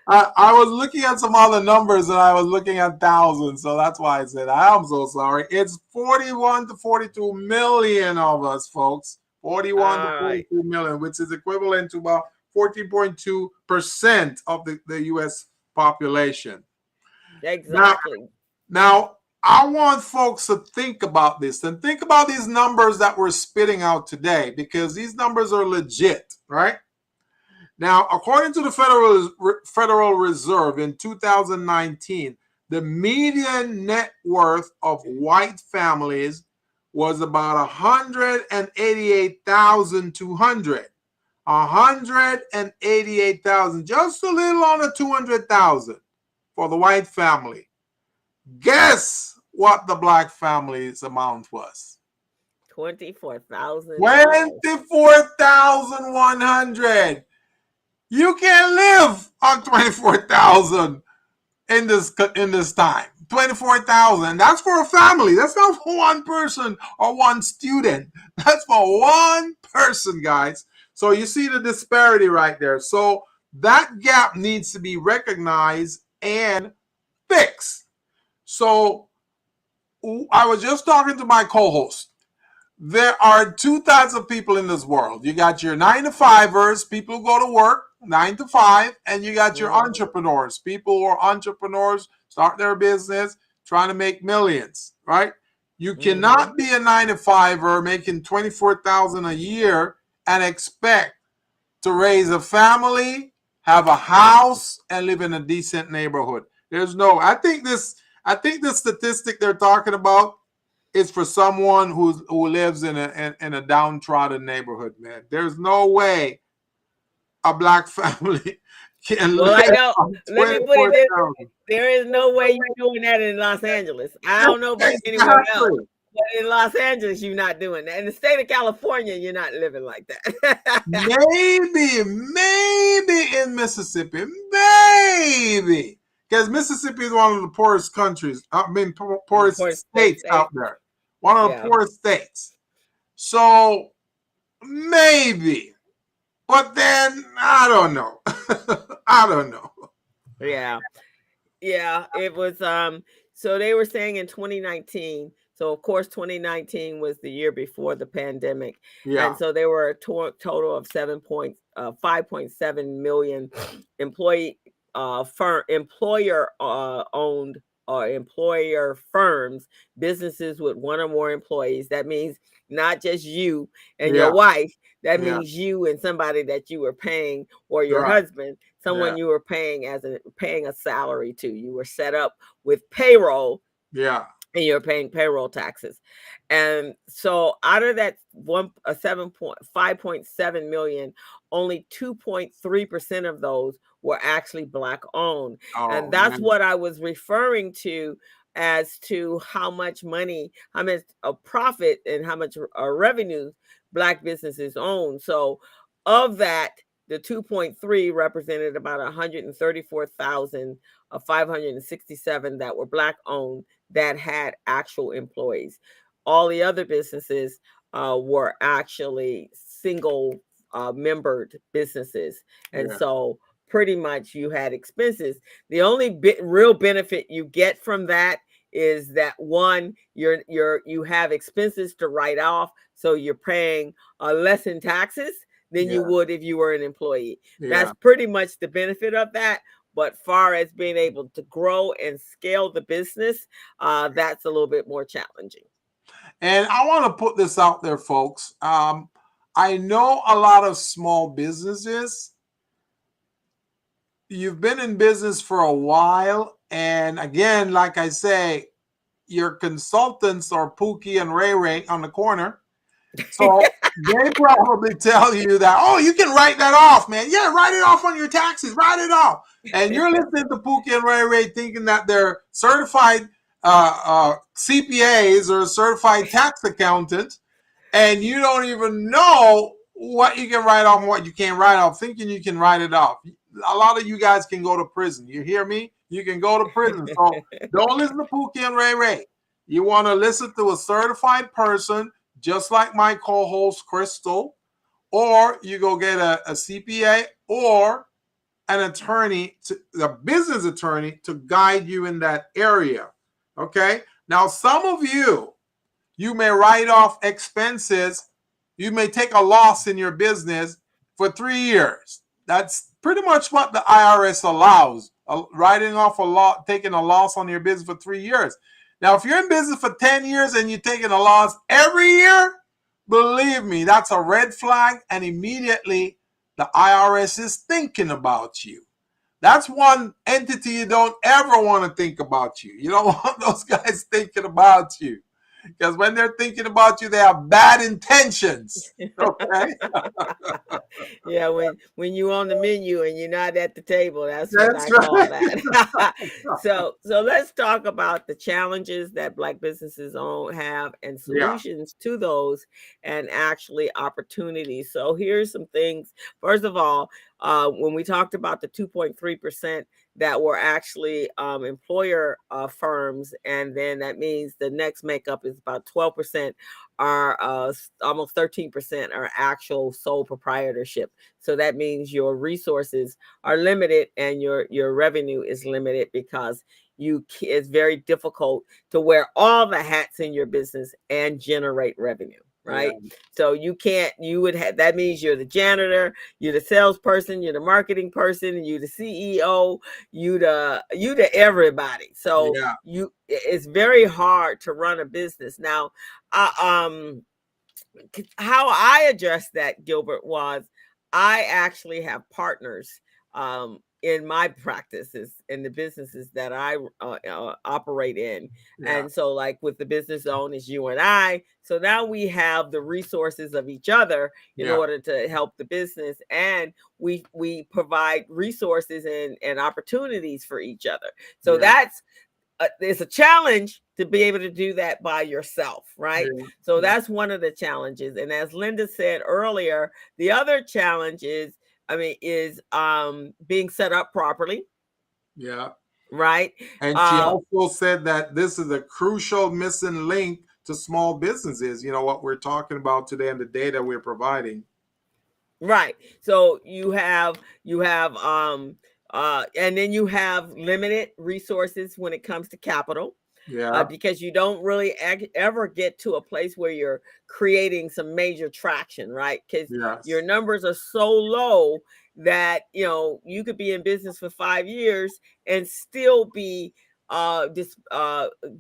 I was looking at some other numbers and I was looking at thousands, so that's why I said I am so sorry. It's 41 to 42 million of us, folks. 41 to 42 million, which is equivalent to about 14.2% of the U.S. population. Exactly. Now, I want folks to think about this and think about these numbers that we're spitting out today, because these numbers are legit, right? Now, according to the Federal Reserve in 2019, the median net worth of white families was about 188,200. 188,000, just a little under 200,000 for the white family. Guess what the Black family's amount was? 24,000. 24,100. You can't live on 24,000 in this time. 24,000. That's for a family. That's not for one person or one student. That's for one person, guys. So you see the disparity right there. So that gap needs to be recognized and fixed. So I was just talking to my co-host. There are two types of people in this world. You got your 9-to-5ers, people who go to work 9 to 5, and you got your entrepreneurs, people who are entrepreneurs, start their business, trying to make millions, right? You cannot be a 9-to-5er making 24,000 a year and expect to raise a family, have a house, and live in a decent neighborhood. There's no. I think the statistic they're talking about is for someone who lives in a downtrodden neighborhood, man. There's no way a Black family can live. I know. Let me put it this way. There is no way you're doing that in Los Angeles. I don't know about anywhere else. But in Los Angeles, you're not doing that. In the state of California, you're not living like that. Maybe in Mississippi. Maybe. Because Mississippi is one of the poorest countries. Poorest states out there. One of the poorest states. So maybe. But then I don't know. I don't know. Yeah. It was so they were saying in 2019. So of course 2019 was the year before the pandemic. Yeah. And so there were a total of 5.7 million employer owned or employer firms, businesses with one or more employees. That means not just you and your wife. That means you and somebody that you were paying, or your husband, someone you were paying paying a salary to. You were set up with payroll. Yeah. And you're paying payroll taxes. And so out of that 5.7 million, only 2.3% of those were actually Black owned. And Oh that's man. what I was referring to as to how much money, how much a profit and how much revenue Black businesses own. So of that, the 2.3 represented about 134,567 that were Black owned that had actual employees. All the other businesses were actually single membered businesses. And Yeah. so pretty much you had expenses. The only real benefit you get from that is that one, you have expenses to write off, so you're paying less in taxes than you Yeah. would if you were an employee. Yeah. That's pretty much the benefit of that. But far as being able to grow and scale the business, that's a little bit more challenging. And I want to put this out there, folks. I know a lot of small businesses. You've been in business for a while. And again, like I say, your consultants are Pookie and Ray Ray on the corner. So they probably tell you that, oh, you can write that off, man. Yeah, write it off on your taxes. Write it off. And you're listening to Pookie and Ray Ray thinking that they're certified CPAs or certified tax accountants, and you don't even know what you can write off and what you can't write off, thinking you can write it off. A lot of you guys can go to prison. You hear me? You can go to prison. So don't listen to Pookie and Ray Ray. You want to listen to a certified person, just like my co-host Crystal, or you go get a CPA or an attorney, a business attorney, to guide you in that area. Okay. Now, some of you may write off expenses. You may take a loss in your business for 3 years. That's pretty much what the IRS allows. Writing off a lot, taking a loss on your business for 3 years. Now, if you're in business for 10 years and you're taking a loss every year, believe me, that's a red flag, and immediately the IRS is thinking about you. That's one entity you don't ever want to think about you. You don't want those guys thinking about you, because when they're thinking about you, they have bad intentions. Okay. Yeah, when you on the menu and you're not at the table, that's what That's I call right. that. So let's talk about the challenges that Black businesses have and Yeah. solutions to those, and actually opportunities. So here's some things. First of all, when we talked about the 2.3% that were actually employer firms, and then that means the next makeup is about 12% are almost 13% are actual sole proprietorship. So that means your resources are limited and your revenue is limited, because it's very difficult to wear all the hats in your business and generate revenue, Yeah. right? So that means you're the janitor, you're the salesperson, you're the marketing person, you're the CEO, you the everybody. So Yeah. it's very hard to run a business. Now, how I addressed that, Gilbert, was I actually have partners in my practices, in the businesses that I operate in. Yeah. And so, like with the business owners, you and I, so now we have the resources of each other in Yeah. order to help the business, and we provide resources and opportunities for each other. So Yeah. it's a challenge to be able to do that by yourself, right? Yeah. So Yeah. that's one of the challenges. And as Linda said earlier, the other challenge is being set up properly, Yeah. right? And she also said that this is a crucial missing link to small businesses. You know what we're talking about today and the data we're providing. Right. So you have and then you have limited resources when it comes to capital. Yeah. Because you don't really ever get to a place where you're creating some major traction, right? Because your Yes. numbers are so low that you could be in business for 5 years and still be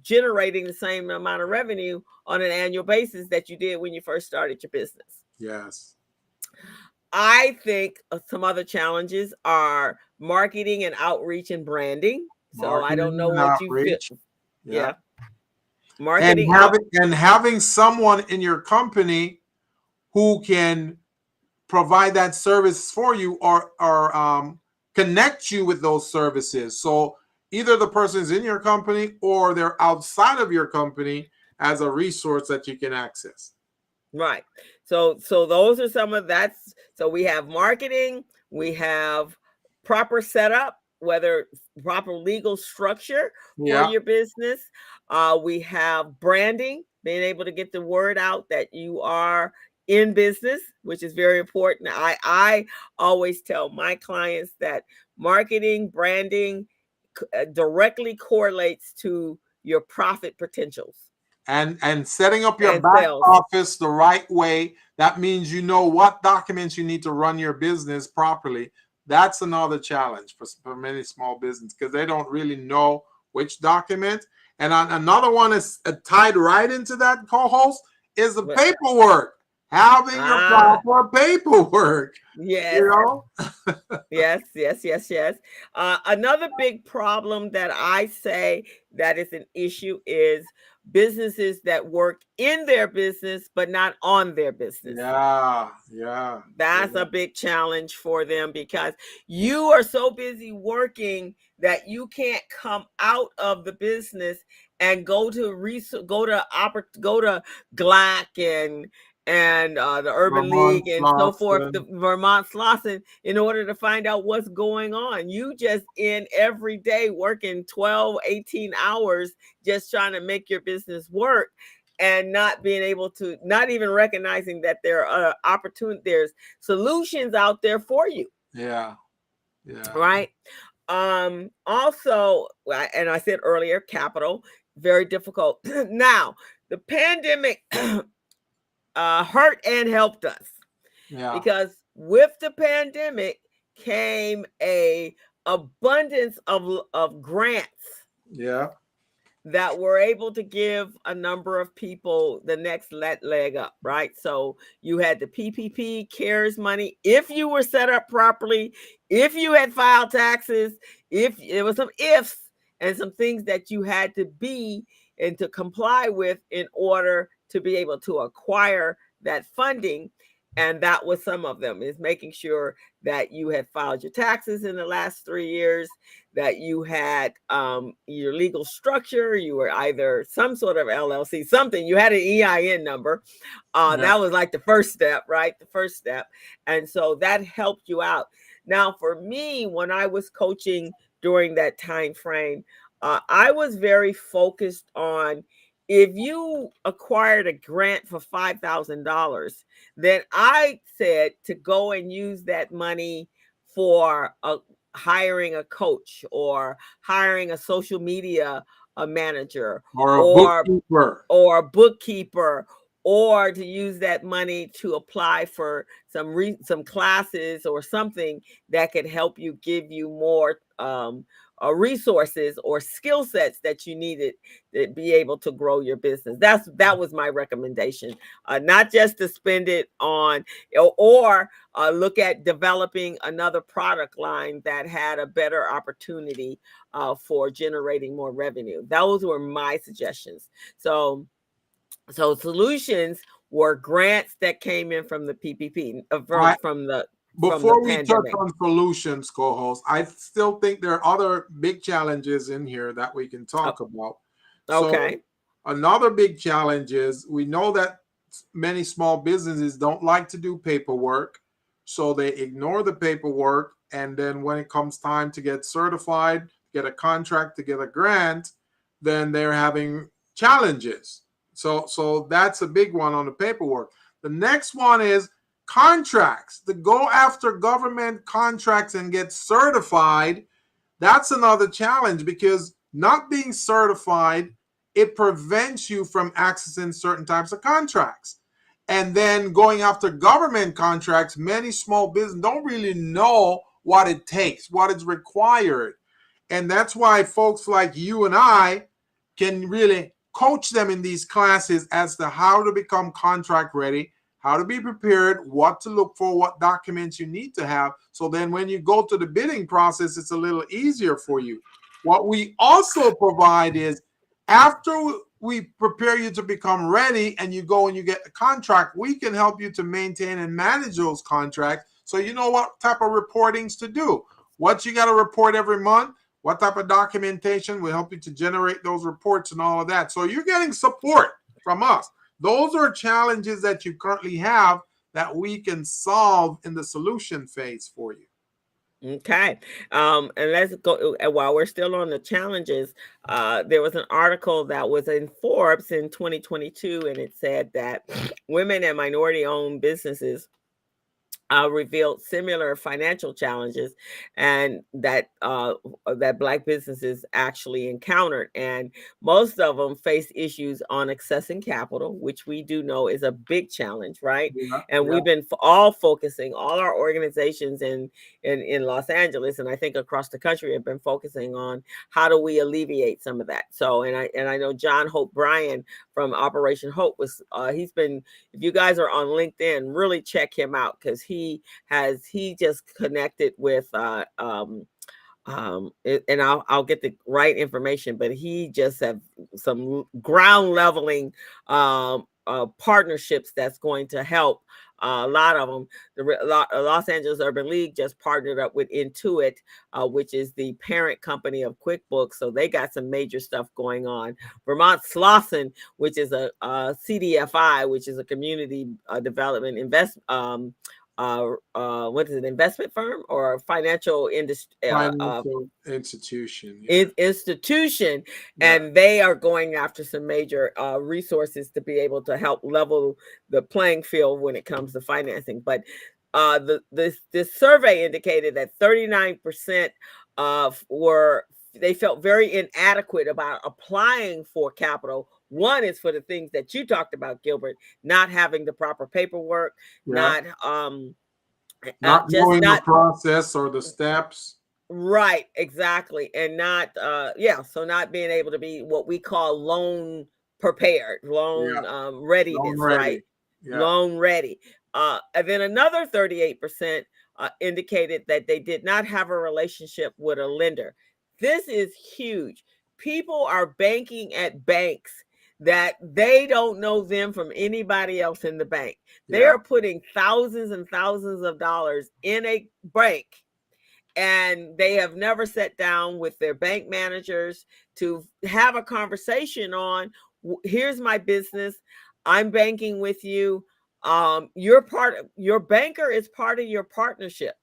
generating the same amount of revenue on an annual basis that you did when you first started your business. Yes. I think some other challenges are marketing and outreach and branding. So I don't Marketing know and what you feel. outreach. Yeah. Yeah. and Marketing. having someone in your company who can provide that service for you, or connect you with those services. So either the person is in your company or they're outside of your company as a resource that you can access. Right. So those are some of that's so we have marketing, we have proper setup, whether proper legal structure for Yeah. your business. We have branding, being able to get the word out that you are in business, which is very important. I always tell my clients that marketing, branding directly correlates to your profit potentials And setting up your and back sales. office the right way, that means you know what documents you need to run your business properly. That's another challenge for many small businesses, because they don't really know which document. And another one is tied right into that, co-host, is the But paperwork. Having your proper paperwork, yes, you know. yes. Another big problem that I say that is an issue is businesses that work in their business but not on their business. Yeah, yeah, That's yeah. a big challenge for them because you are so busy working that you can't come out of the business and go to go to GLAC and the Urban Vermont League and so forth, the Slauson. Vermont Slauson, in order to find out what's going on. You just in every day working 12, 18 hours just trying to make your business work, and not being able to, not even recognizing that there are there's solutions out there for you. Yeah, yeah. Right. Also, and I said earlier, capital, very difficult. Now the pandemic hurt and helped us, Yeah, because with the pandemic came a abundance of grants yeah. that were able to give a number of people the next leg up, right? So you had the PPP CARES money. If you were set up properly, if you had filed taxes, if it was some ifs and some things that you had to be and to comply with in order to be able to acquire that funding. And that was some of them, is making sure that you had filed your taxes in the last 3 years, that you had your legal structure, you were either some sort of LLC, something, you had an EIN number. Yeah. That was like the first step, right? The first step. And so that helped you out. Now, for me, when I was coaching during that time frame, I was very focused on, if you acquired a grant for $5,000, then I said to go and use that money for hiring a coach, or hiring a social media manager, Or a or bookkeeper. a bookkeeper, or to use that money to apply for some classes or something that could help you, give you more resources or skill sets that you needed to be able to grow your business. That was my recommendation. Not just to spend it on, or look at developing another product line that had a better opportunity for generating more revenue. Those were my suggestions. So solutions were grants that came in from the PPP, I from the Before we touch pandemic. on solutions, co-host, I still think there are other big challenges in here that we can talk about. So Okay. another big challenge is, we know that many small businesses don't like to do paperwork, so they ignore the paperwork, and then when it comes time to get certified, get a contract, to get a grant, then they're having challenges. So that's a big one on the paperwork. The next one is contracts. To go after government contracts and get certified, that's another challenge, because not being certified, it prevents you from accessing certain types of contracts. And then going after government contracts, many small businesses don't really know what it takes, what is required. And that's why folks like you and I can really coach them in these classes as to how to become contract ready, how to be prepared, what to look for, what documents you need to have. So then when you go to the bidding process, it's a little easier for you. What we also provide is, after we prepare you to become ready and you go and you get the contract, we can help you to maintain and manage those contracts so you know what type of reportings to do, what you got to report every month, what type of documentation will help you to generate those reports and all of that. So you're getting support from us. Those are challenges that you currently have that we can solve in the solution phase for you. Okay. And let's go while we're still on the challenges. There was an article that was in Forbes in 2022, and it said that women and minority owned businesses revealed similar financial challenges and that Black businesses actually encountered, and most of them face issues on accessing capital, which we do know is a big challenge, right? Yeah, And yeah, we've been all focusing, all our organizations in Los Angeles, and I think across the country, have been focusing on how do we alleviate some of that. So, and I know John Hope Bryan from Operation Hope was he's been, if you guys are on LinkedIn, really check him out, because he just connected with and I'll get the right information, but he just have some ground leveling partnerships that's going to help a lot of them. The Los Angeles Urban League just partnered up with Intuit, which is the parent company of QuickBooks. So they got some major stuff going on. Vermont Slauson, which is a CDFI, which is a community development what is it, investment firm or financial industry financial institution. Yeah. Institution, Yeah. and they are going after some major resources to be able to help level the playing field when it comes to financing. But this survey indicated that 39% they felt very inadequate about applying for capital. One is for the things that you talked about, Gilbert, not having the proper paperwork, Yeah. not knowing the process or the steps. right, exactly, and not so not being able to be what we call loan prepared, loan readiness, Loan ready. right? Yeah. Loan ready. And then another 38% indicated that they did not have a relationship with a lender. This is huge. People are banking at banks that they don't know them from anybody else in the bank. They are putting thousands and thousands of dollars in a bank, and they have never sat down with their bank managers to have a conversation on, here's my business, I'm banking with you. Your banker is part of your partnerships,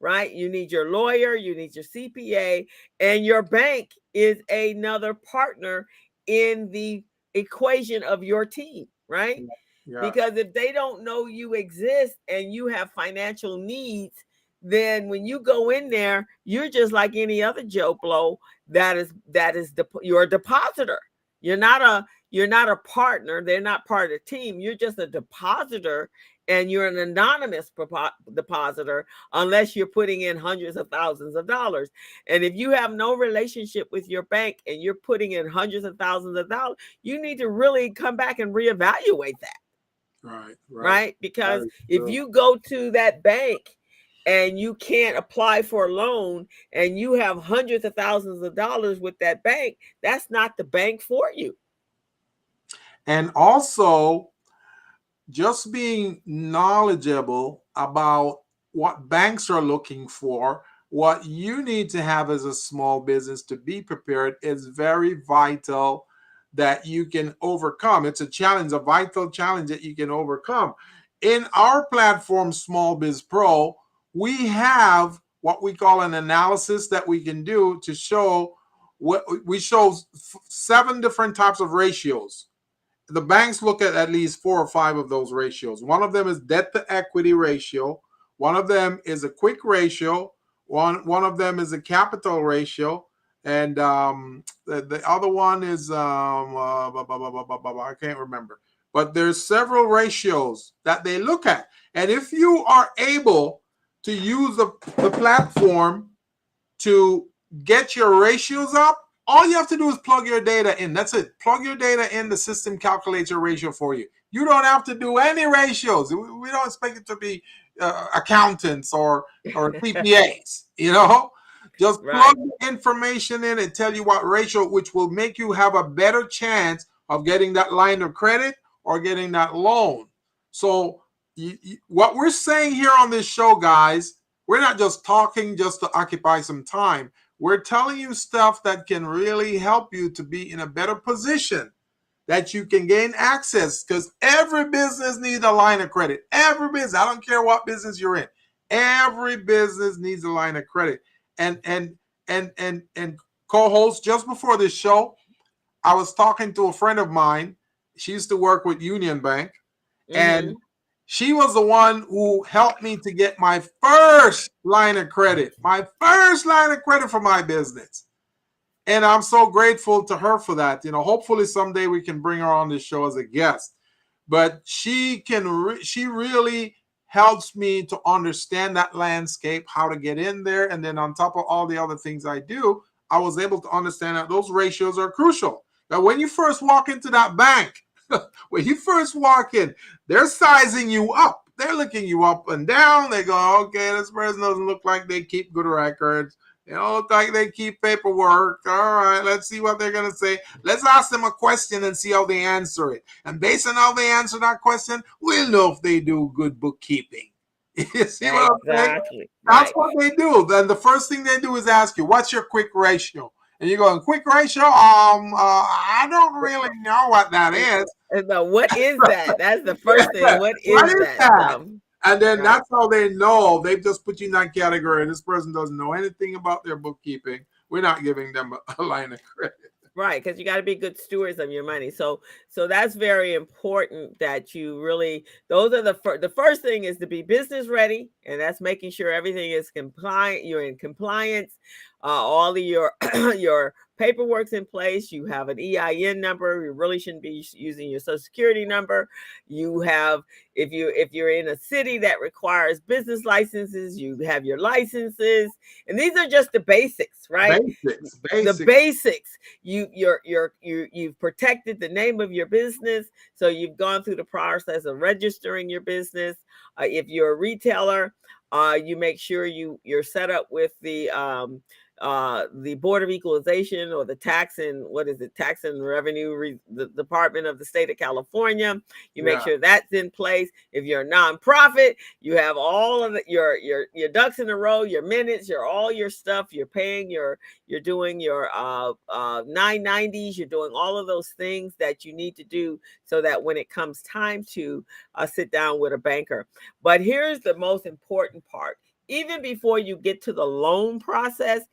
right? You need your lawyer, you need your CPA, and your bank is another partner in the equation of your team, right? Yeah. Because if they don't know you exist and you have financial needs, then when you go in there, you're just like any other Joe Blow you're a depositor. You're not a partner. They're not part of the team. You're just a depositor, and you're an anonymous depositor unless you're putting in hundreds of thousands of dollars. And if you have no relationship with your bank and you're putting in hundreds of thousands of dollars, you need to really come back and reevaluate that. Right? Because if you go to that bank and you can't apply for a loan and you have hundreds of thousands of dollars with that bank, that's not the bank for you. And also, just being knowledgeable about what banks are looking for, what you need to have as a small business to be prepared is very vital that you can overcome. It's a challenge, a vital challenge that you can overcome. In our platform, Small Biz Pro, we have what we call an analysis that we can do to show what we show 7 different types of ratios. The banks look at least 4 or 5 of those ratios. One of them is debt to equity ratio. One of them is a quick ratio. One of them is a capital ratio. And the other one is, I can't remember. But there's several ratios that they look at. And if you are able to use the platform to get your ratios up, all you have to do is plug your data in. That's it. Plug your data in. The system calculates your ratio for you. You don't have to do any ratios. We don't expect it to be accountants or CPAs, Just plug the information in and tell you what ratio, which will make you have a better chance of getting that line of credit or getting that loan. So what we're saying here on this show, guys, we're not just talking just to occupy some time. We're telling you stuff that can really help you to be in a better position, that you can gain access, because every business needs a line of credit. Every business, I don't care what business you're in. Every business needs a line of credit. And co-host, just before this show, I was talking to a friend of mine. She used to work with Union Bank, and she was the one who helped me to get my first line of credit, for my business. And I'm so grateful to her for that. Hopefully someday we can bring her on this show as a guest. But she really helps me to understand that landscape, how to get in there. And then on top of all the other things I do, I was able to understand that those ratios are crucial. Now, when you first walk into that bank, when you first walk in, they're sizing you up. They're looking you up and down. They go, okay, this person doesn't look like they keep good records. They don't look like they keep paperwork. All right, let's see what they're going to say. Let's ask them a question and see how they answer it. And based on how they answer that question, we'll know if they do good bookkeeping. You see what I'm saying? Exactly. That's what they do. Then the first thing they do is ask you, what's your quick ratio? And you go, quick ratio? I don't really know what that is. What is that? That's the first thing. What is that? And then that's how they know. They've just put you in that category. This person doesn't know anything about their bookkeeping. We're not giving them a line of credit. Right, because you got to be good stewards of your money. So that's very important that you really, those are the first thing is to be business ready, and that's making sure everything is compliant. You're in compliance. All of your your paperwork's in place. You have an EIN number. You really shouldn't be using your social security number. You have, if you're in a city that requires business licenses, you have your licenses, and these are just the basics, right? Basics. The basics. You've protected the name of your business, so you've gone through the process of registering your business. If you're a retailer, you make sure you're set up with the Board of Equalization, or the tax and revenue, the Department of the State of California. You make sure that's in place. If you're a nonprofit, you have all of your ducks in a row, your minutes, all your stuff. You're paying you're doing your 990s. You're doing all of those things that you need to do so that when it comes time to sit down with a banker. But here's the most important part. Even before you get to the loan process,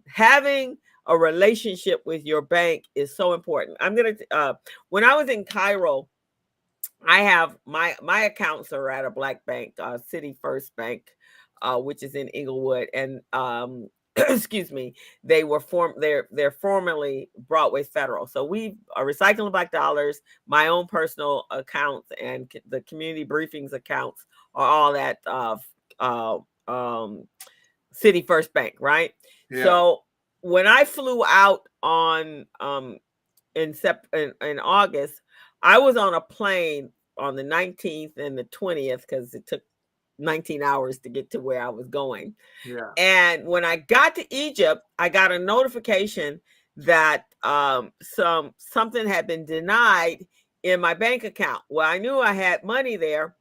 having a relationship with your bank is so important. When I was in Cairo, I have my accounts are at a black bank, City First Bank, which is in Inglewood, and excuse me, they're formerly Broadway Federal. So we are recycling black dollars. My own personal accounts and the community briefings accounts are all at City First Bank, right? Yeah. So when I flew out in August, I was on a plane on the 19th and the 20th because it took 19 hours to get to where I was going. Yeah. And when I got to Egypt, I got a notification that something had been denied in my bank account. Well, I knew I had money there,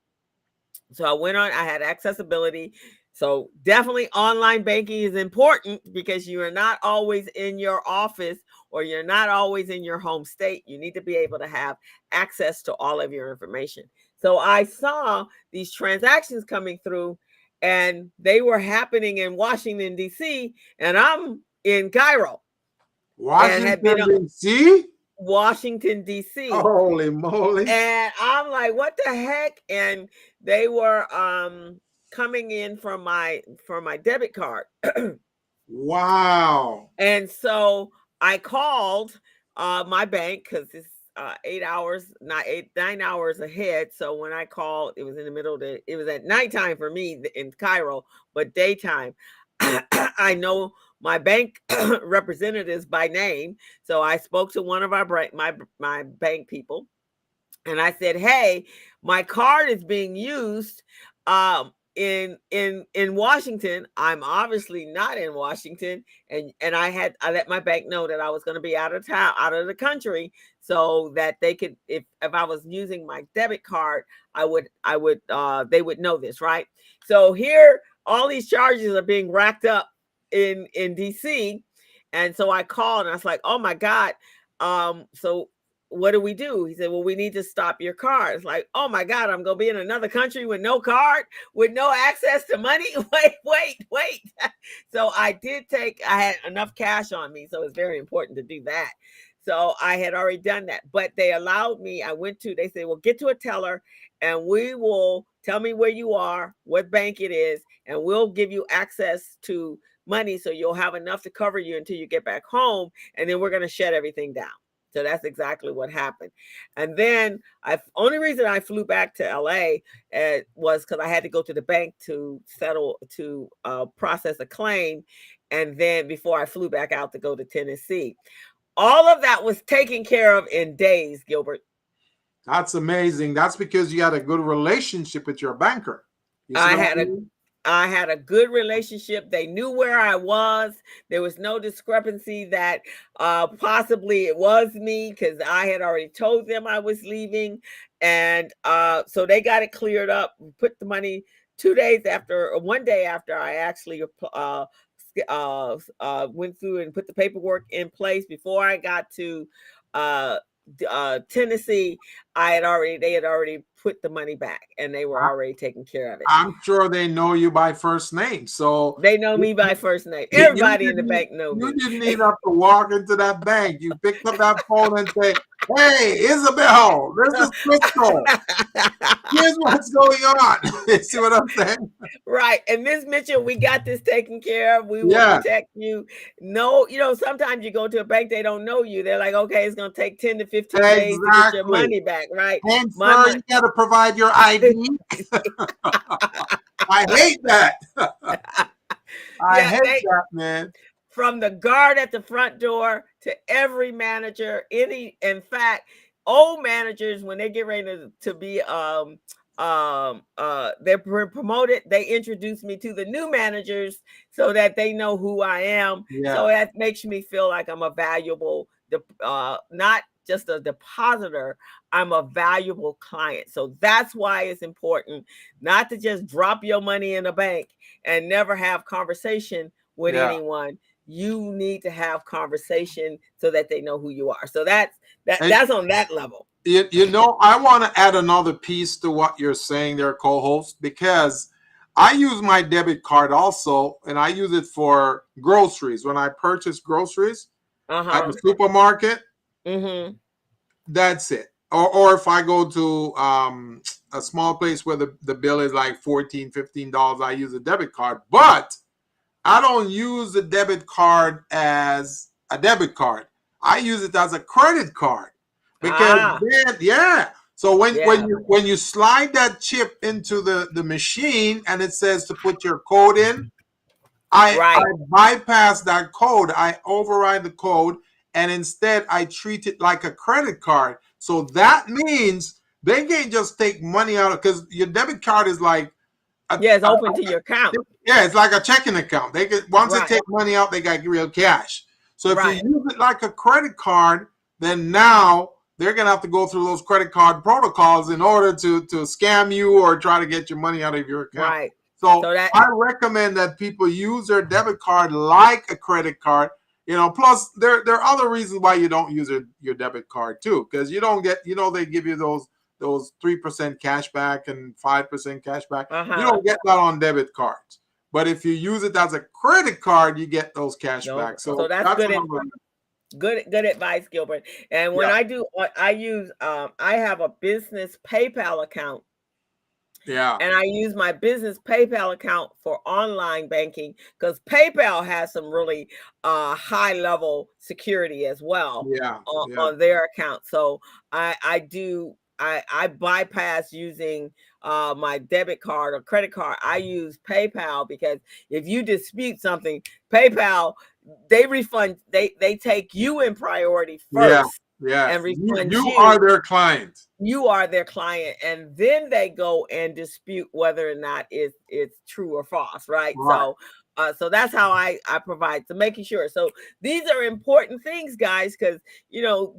so I went on. I had accessibility. So definitely online banking is important because you are not always in your office or you're not always in your home state. You need to be able to have access to all of your information. So I saw these transactions coming through and they were happening in Washington, D.C. and I'm in Cairo. Washington, D.C.? Washington, D.C. Holy moly. And I'm like, what the heck? And they were coming in from my debit card. Wow. And so I called my bank because it's 9 hours ahead. So when I called, it was in the middle of it was at nighttime for me in Cairo, but daytime. I know my bank representatives by name. So I spoke to one of my bank people and I said, hey, my card is being used in Washington. I'm obviously not in Washington, and I let my bank know that I was going to be out of town, out of the country. so that they could, if I was using my debit card, they would know this, right? So here, all these charges are being racked up in DC. And so I called and I was like, oh my God. So what do we do? He said, well, we need to stop your card. It's like, oh my God, I'm going to be in another country with no card, with no access to money. Wait. So I had enough cash on me. So it's very important to do that. So I had already done that, but they allowed me, they said, well, get to a teller and we will tell me where you are, what bank it is, and we'll give you access to money so you'll have enough to cover you until you get back home. And then we're going to shut everything down. So that's exactly what happened. And then only reason I flew back to LA was because I had to go to the bank to process a claim. And then before I flew back out to go to Tennessee, all of that was taken care of in days, Gilbert. That's amazing. That's because you had a good relationship with your banker. I had a good relationship. They knew where I was. There was no discrepancy that possibly it was me, because I had already told them I was leaving. And so they got it cleared up, put the money 1 day after I actually went through and put the paperwork in place. Before I got to Tennessee, they had already put the money back, and they were already taking care of it. I'm sure they know you by first name, so they know me by first name. Everybody in the bank knows me. You didn't need to walk into that bank. You picked up that phone and say, "Hey, Isabel, this is Crystal. Here's what's going on." You see what I'm saying? Right. And Ms. Mitchell, we got this taken care of. We will protect you. No, sometimes you go to a bank, they don't know you. They're like, okay, it's going to take 10 to 15 days to get your money back, right? And first, you got to provide your ID. I hate that. I hate that, man. From the guard at the front door to every manager, in fact, old managers, when they get ready to be they're promoted, they introduce me to the new managers so that they know who I am. So that makes me feel like I'm a valuable, not just a depositor, I'm a valuable client. So that's why it's important not to just drop your money in a bank and never have conversation with anyone. You need to have conversation so that they know who you are. So that's on that level. I want to add another piece to what you're saying there, co-host, because I use my debit card also, and I use it for groceries. When I purchase groceries at the supermarket, that's it. Or if I go to a small place where the bill is like $14, $15, I use a debit card. But I don't use the debit card as a debit card. I use it as a credit card. Because so when you slide that chip into the machine and it says to put your code in, I bypass that code. I override the code, and instead I treat it like a credit card. So that means they can't just take money out, because your debit card is like it's open to your account. Yeah, it's like a checking account. They once they take money out, they got real cash. So if you use it like a credit card, then now they're going to have to go through those credit card protocols in order to scam you or try to get your money out of your account. Right. So I recommend that people use their debit card like a credit card. Plus there are other reasons why you don't use your debit card too, because you don't get, they give you those 3% cash back and 5% cash back. You don't get that on debit cards. But if you use it as a credit card, you get those cash back. So that's good. Good advice, Gilbert. And when I have a business PayPal account. Yeah. And I use my business PayPal account for online banking, because PayPal has some really high level security as well on their account. So I bypass using my debit card or credit card. I use PayPal, because if you dispute something, PayPal, they refund, they take you in priority first. Yes, and refund you are their client. You are their client, and then they go and dispute whether or not it's true or false, right? Right. So that's how I provide, so making sure. So these are important things, guys, because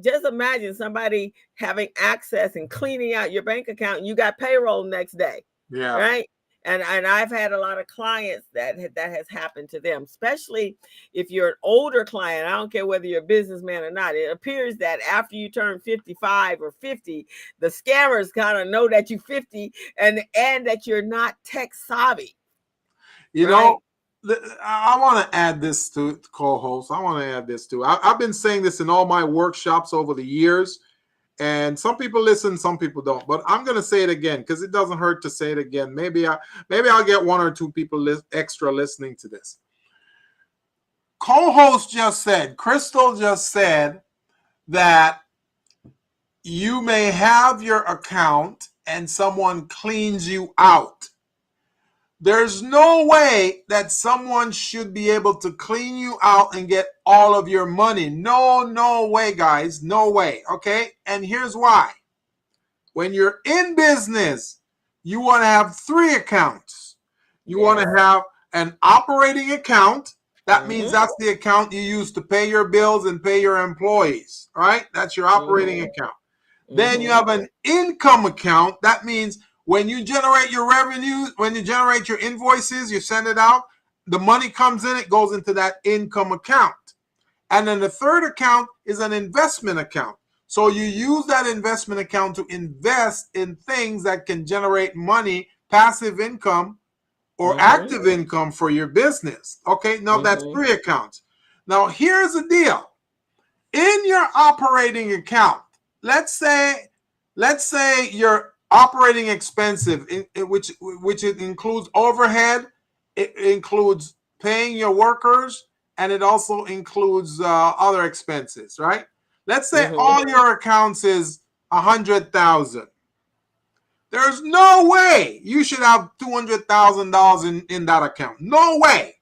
just imagine somebody having access and cleaning out your bank account, and you got payroll next day, Yeah. right? And I've had a lot of clients that has happened to them, especially if you're an older client. I don't care whether you're a businessman or not. It appears that after you turn 55 or 50, the scammers kind of know that you're 50 and that you're not tech savvy. You right? know, I want to add this to co-host. I want to add this too. I've been saying this in all my workshops over the years, and some people listen, some people don't. But I'm going to say it again because it doesn't hurt to say it again. Maybe I'll get one or two people extra listening to this. Co-host just said, Crystal just said that you may have your account and someone cleans you out. There's no way that someone should be able to clean you out and get all of your money. No way, guys. No way. Okay? And here's why. When you're in business, you want to have 3 accounts. You want to have an operating account. That means that's the account you use to pay your bills and pay your employees. Right? That's your operating account. Then you have an income account. That means when you generate your revenue, when you generate your invoices, you send it out, the money comes in, it goes into that income account. And then the third account is an investment account. So you use that investment account to invest in things that can generate money, passive income, or active income for your business. Okay, now that's 3 accounts. Now here's the deal. In your operating account, let's say your operating expenses, which it includes overhead, it includes paying your workers, and it also includes other expenses, right? Let's say all your accounts is $100,000. There's no way you should have $200,000 in that account. No way.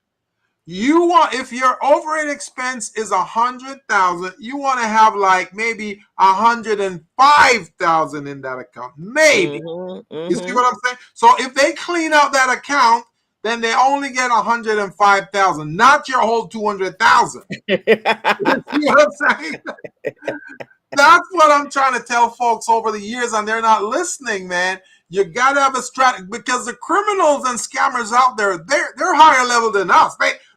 You want, if your overhead expense is 100,000, you want to have like maybe 105,000 in that account, maybe. You see what I'm saying? So if they clean out that account, then they only get 105,000, not your whole 200,000. You see what I'm saying? That's what I'm trying to tell folks over the years, and they're not listening, man. You gotta have a strategy, because the criminals and scammers out there, they're higher level than us.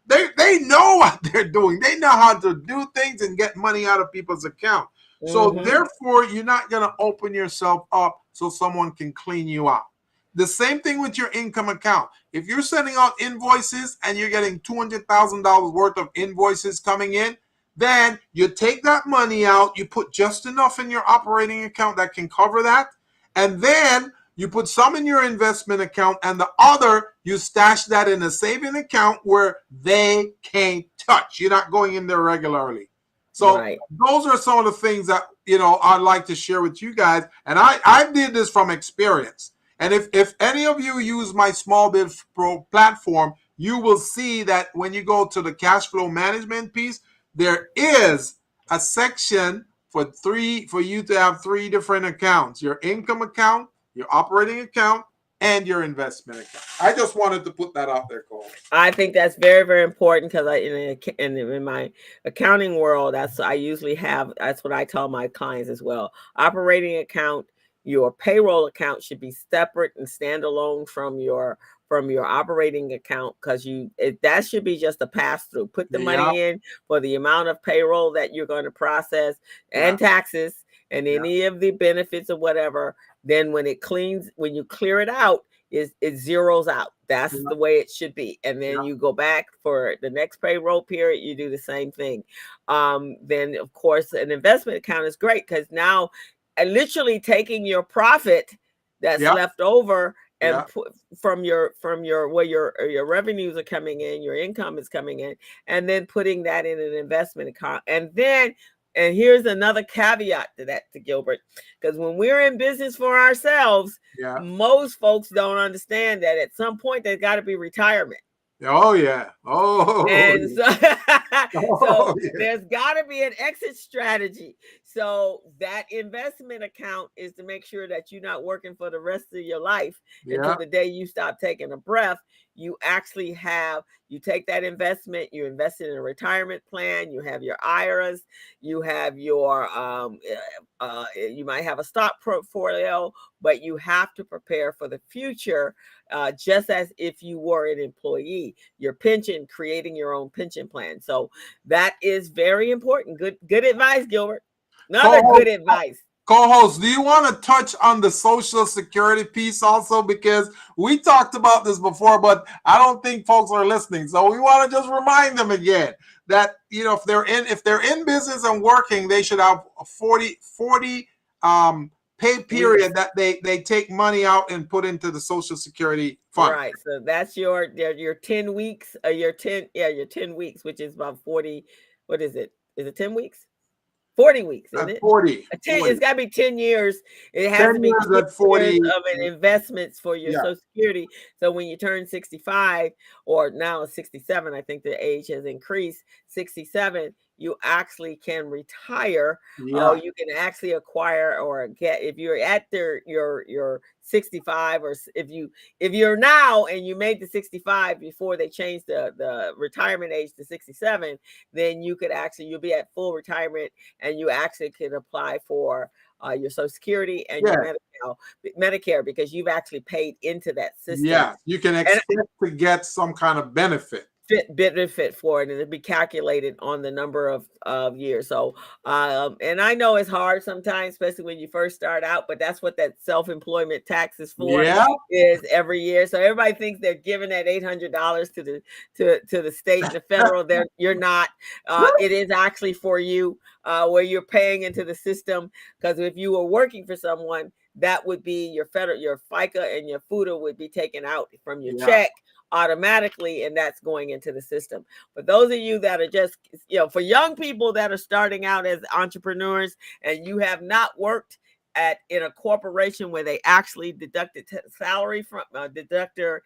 They know what they're doing. They know how to do things and get money out of people's account. So therefore, you're not gonna open yourself up so someone can clean you out. The same thing with your income account. If you're sending out invoices and you're getting $200,000 worth of invoices coming in, then you take that money out, you put just enough in your operating account that can cover that, and then you put some in your investment account, and the other, you stash that in a saving account where they can't touch. You're not going in there regularly. So those are some of the things that, I'd like to share with you guys. And I did this from experience. And if any of you use my Small Biz Pro platform, you will see that when you go to the cash flow management piece, there is a section for you to have 3 different accounts: your income account, your operating account, and your investment account. I just wanted to put that out there, Cole. I think that's very, very important, because in my accounting world, that's what I tell my clients as well. Operating account, your payroll account should be separate and standalone from your operating account, because that should be just a pass through. Put the money in for the amount of payroll that you're going to process and taxes and any of the benefits or whatever. Then when you clear it out, it zeroes out. That's the way it should be. And then you go back for the next payroll period, you do the same thing. Then of course an investment account is great, because now literally taking your profit that's left over and put from your where your revenues are coming in, your income is coming in, and then putting that in an investment account. And here's another caveat to Gilbert, because when we're in business for ourselves, most folks don't understand that at some point there's got to be retirement. Oh yeah. Oh, And so, so oh yeah. there's got to be an exit strategy. So that investment account is to make sure that you're not working for the rest of your life until Yeah. the day you stop taking a breath. You actually have, you take that investment, you invest it in a retirement plan, you have your IRAs, you have your, you might have a stock portfolio, but you have to prepare for the future, just as if you were an employee. Your pension, creating your own pension plan. So that is very important. Good advice, Gilbert. Another Co-host, good advice. co-host, do you want to touch on the Social Security piece also? Because we talked about this before, but I don't think folks are listening. So we want to just remind them again that, you know, if they're in business and working, they should have a 40 pay period that they take money out and put into the Social Security fund. Right. So that's your 10 weeks, your 10 weeks, which is about 40. What is it? Is it 10 weeks? 40 weeks, isn't At it? 40. It's got to be 10 years. It has 10 to be years 10 at 40. years of an investments for your Yeah. Social Security. So when you turn 65, or now 67, I think the age has increased, 67, you actually can retire. Yeah. You can actually acquire or get, if you're at your 65, or if you're now and you made the 65 before they changed the retirement age to 67, then you'll be at full retirement, and you actually can apply for your Social Security and Yeah. your Medicare, because you've actually paid into that system. Yeah. You can expect to get some kind of benefit. Benefit for it, and it'll be calculated on the number of years. So and I know it's hard sometimes, especially when you first start out, but that's what that self-employment tax is for. Yeah. Is every year. So everybody thinks they're giving that $800 to the state and the federal. You're not. It is actually for you, where you're paying into the system, because if you were working for someone, that would be your FICA and your FUTA would be taken out from your check automatically, and that's going into the system. For those of you that are just, for young people that are starting out as entrepreneurs, and you have not worked in a corporation where they actually deducted salary from deducted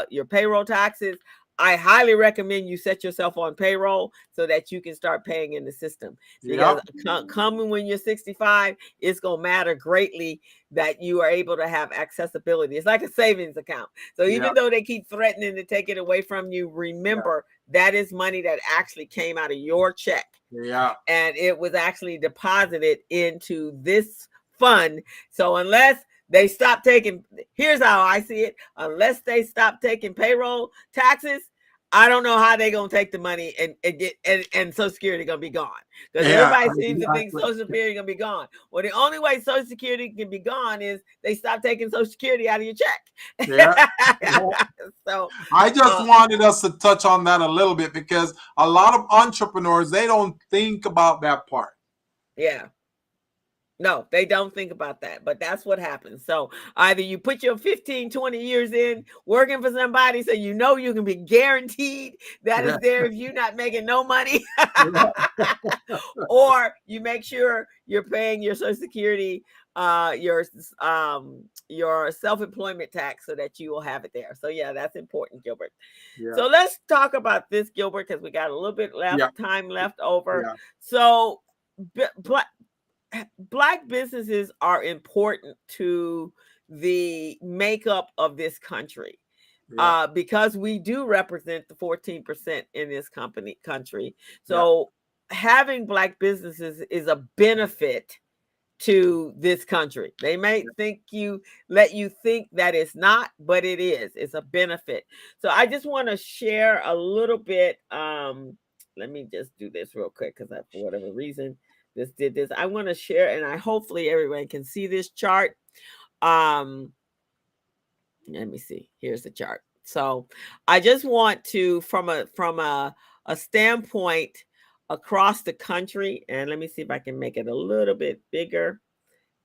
your payroll taxes, I highly recommend you set yourself on payroll so that you can start paying in the system. Because coming when you're 65, it's going to matter greatly that you are able to have accessibility. It's like a savings account. So even though they keep threatening to take it away from you, remember that is money that actually came out of your check. Yeah. And it was actually deposited into this fund. So unless they stop taking, here's how I see it, unless they stop taking payroll taxes, I don't know how they're gonna take the money and Social Security gonna be gone. Because everybody seems to think Social Security gonna be gone. Well, the only way Social Security can be gone is they stop taking Social Security out of your check. Yeah. So I just wanted us to touch on that a little bit, because a lot of entrepreneurs, they don't think about that part. Yeah. No, they don't think about that, but that's what happens. So either you put your 15, 20 years in working for somebody, so you know you can be guaranteed that is there if you're not making no money, or you make sure you're paying your Social Security, your self-employment tax, so that you will have it there. So yeah, that's important, Gilbert. So let's talk about this, Gilbert, because we got a little bit time left over. So Black businesses are important to the makeup of this country, because we do represent the 14% in this country. So having Black businesses is a benefit to this country. They may let you think that it's not, but it is. It's a benefit. So I just want to share a little bit. Let me just do this real quick, because for whatever reason did this. I want to share, and hopefully everyone can see this chart. Let me see. Here's the chart. So I just want to, from a standpoint across the country, and let me see if I can make it a little bit bigger.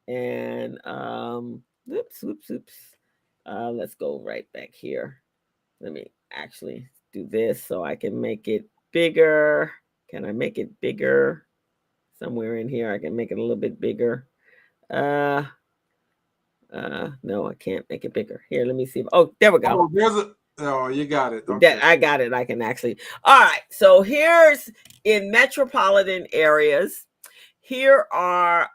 And oops. Let's go right back here. Let me actually do this so I can make it bigger. Can I make it bigger? Somewhere in here, I can make it a little bit bigger. No, I can't make it bigger. Here, let me see. Oh, there we go. Oh, you got it. That Okay. I got it. I can actually. All right. So here's in metropolitan areas. Here are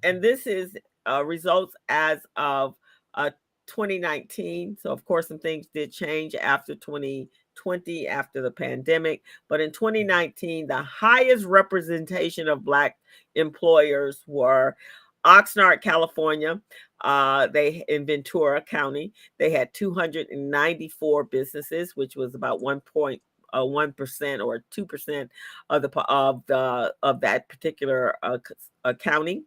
and this is results as of uh 2019. So of course some things did change after 2020 after the pandemic, but in 2019 the highest representation of Black employers were Oxnard, California. They in Ventura County, they had 294 businesses, which was about 1% or 2% of of that particular county,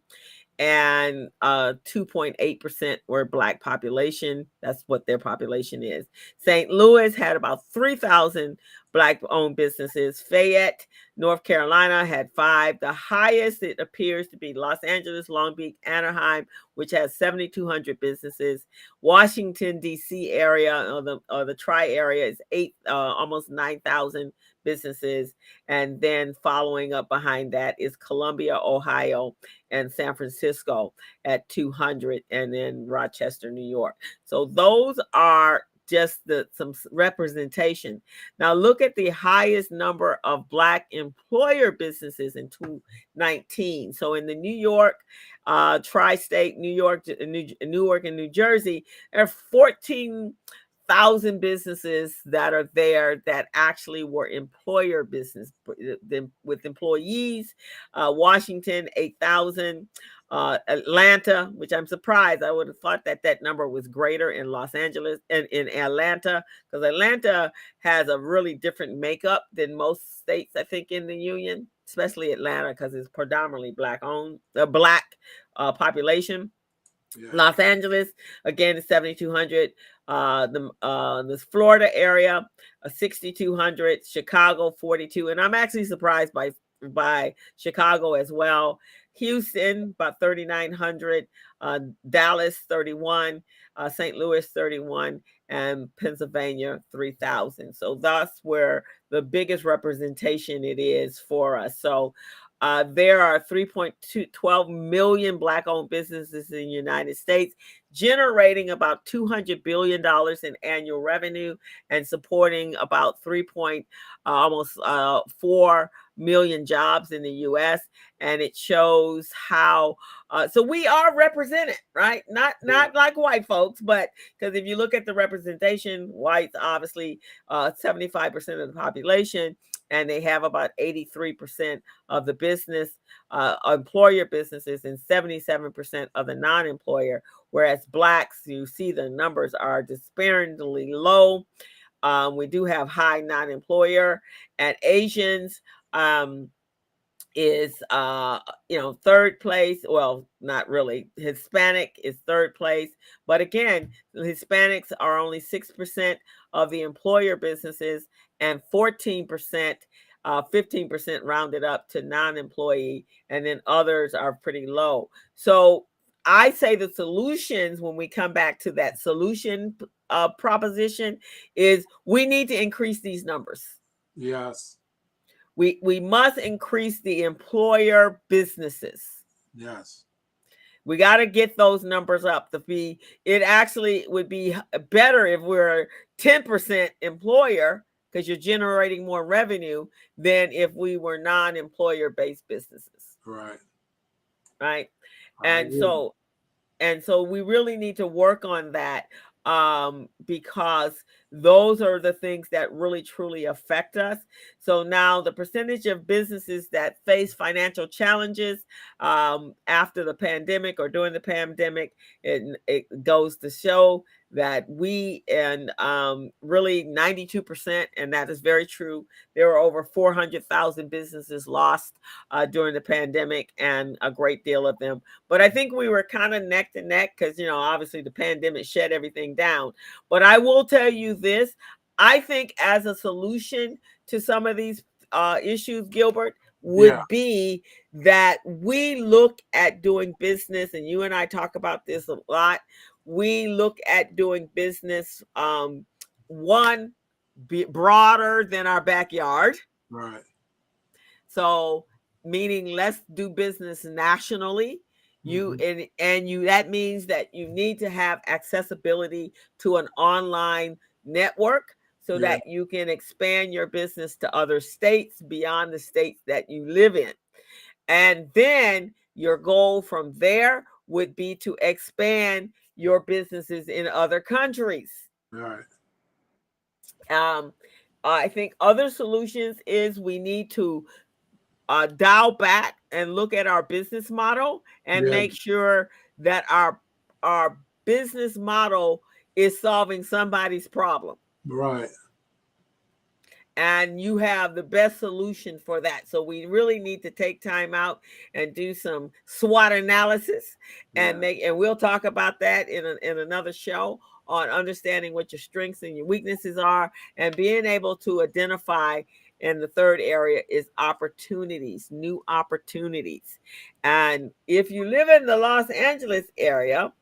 and 2.8% were Black population. That's what their population is. St. Louis had about 3,000 Black owned businesses. Fayette, North Carolina had 5. The highest it appears to be Los Angeles, Long Beach, Anaheim, which has 7,200 businesses. Washington D.C. area or the tri area is 8 almost 9,000 businesses, and then following up behind that is Columbia, Ohio, and San Francisco at 200, and then Rochester, New York. So those are just some representation. Now look at the highest number of Black employer businesses in 2019. So in the New York, tri-state, Newark, and New Jersey, there are 14,000 businesses that are there that actually were employer business with employees. Washington, 8,000. Atlanta, which I'm surprised. I would have thought that that number was greater in Los Angeles and in Atlanta, because Atlanta has a really different makeup than most states, I think, in the union, especially Atlanta, because it's predominantly Black owned, Black population. Yeah. Los Angeles, again, is 7,200. This Florida area, 6,200. Chicago, 42. And I'm actually surprised by Chicago as well. Houston, about 3,900. Dallas, 31. St. Louis, 31. And Pennsylvania, 3,000. So that's where the biggest representation it is for us. So there are 3.12 million Black owned businesses in the United States, generating about $200 billion in annual revenue and supporting about almost 4 million jobs in the U.S. And it shows how, so we are represented, right? Not like white folks, but because if you look at the representation, whites obviously 75% of the population, and they have about 83% of the business employer businesses and 77% of the non-employer, whereas Blacks, you see the numbers are despairingly low. We do have high non-employer, and Asians is third place. Well, not really. Hispanic is third place, but again, Hispanics are only 6% of the employer businesses and 14%, 15% rounded up to non-employee, and then others are pretty low. So I say the solutions, when we come back to that solution proposition, is we need to increase these numbers. Yes. We must increase the employer businesses. Yes. We got to get those numbers up to be, it actually would be better if we're 10% employer, because you're generating more revenue than if we were non-employer based businesses. Right. Right. And so we really need to work on that, because those are the things that really truly affect us. So now the percentage of businesses that face financial challenges after the pandemic or during the pandemic, it goes to show that we, and really 92%, and that is very true. There were over 400,000 businesses lost during the pandemic, and a great deal of them. But I think we were kind of neck to neck because, obviously the pandemic shut everything down. But I will tell you this, I think as a solution to some of these issues, Gilbert, would be that we look at doing business, and you and I talk about this a lot. We look at doing business, broader than our backyard. Right. So, meaning let's do business nationally. That means that you need to have accessibility to an online network so Yeah. that you can expand your business to other states beyond the states that you live in. And then your goal from there would be to expand your businesses in other countries. All right. I think other solutions is we need to dial back and look at our business model and Yeah. make sure that our business model is solving somebody's problem. Right. And you have the best solution for that. So we really need to take time out and do some SWOT analysis and Yeah. we'll talk about that in another show on understanding what your strengths and your weaknesses are and being able to identify. And the third area is opportunities, new opportunities. And if you live in the Los Angeles area,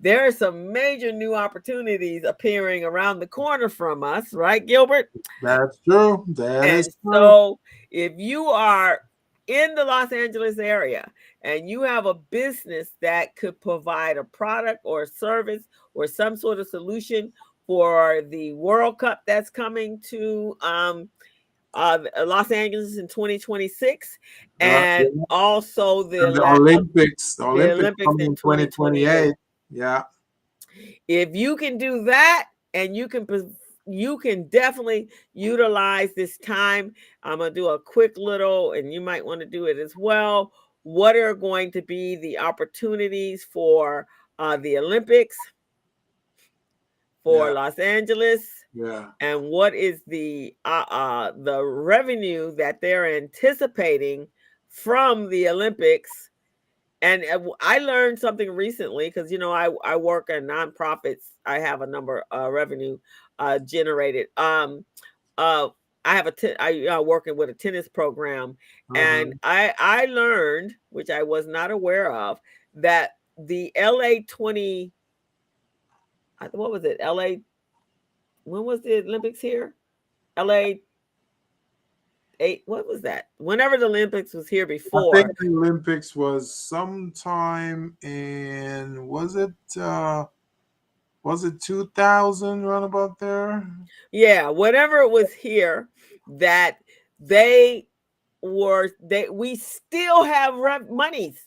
there are some major new opportunities appearing around the corner from us, right, Gilbert? That's true. That And is true. so if you are in the Los Angeles area and you have a business that could provide a product or a service or some sort of solution for the World Cup that's coming to Los Angeles in 2026, Right. and also And the Olympics. The the Olympics Olympics coming in in 2028. Yeah. If you can do that, and you can definitely utilize this time. I'm going to do a quick little, and you might want to do it as well. What are going to be the opportunities for the Olympics for Yeah. Los Angeles? Yeah. And what is the revenue that they're anticipating from the Olympics? And I learned something recently because, I work in nonprofits. I have a number of revenue generated. I have I working with a tennis program, Uh-huh. and I learned, which I was not aware of, that the LA 20, what was it? LA, when was the Olympics here? LA 8, what was that? Whenever the Olympics was here I before. think the Olympics was sometime in was it 2000 run about there? Yeah, whenever it was here, that we still have monies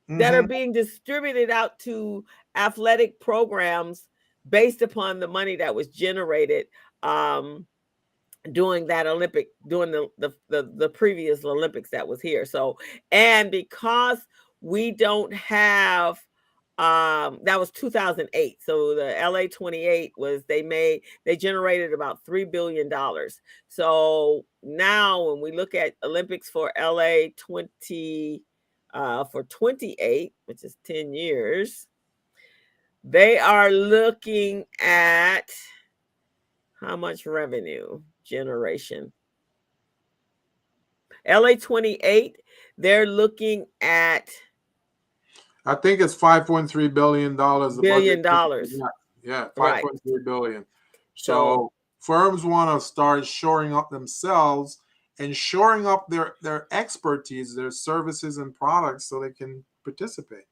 that are Mm-hmm. being distributed out to athletic programs based upon the money that was generated during the previous Olympics that was here. So, and because we don't have that was 2008. So the LA 28 was they generated about $3 billion. So now when we look at Olympics for LA 20 for 28, which is 10 years, they are looking at how much revenue generation. LA 28, they're looking at I think it's $5.3 billion. The billion budget. dollars. Yeah, Right. 5.3 billion. So So firms want to start shoring up themselves and shoring up their expertise, their services and products so they can participate.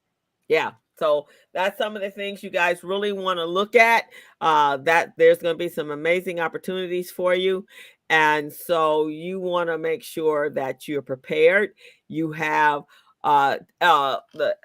yeah. So that's some of the things you guys really want to look at. That there's going to be some amazing opportunities for you. And so you want to make sure that you're prepared. You have the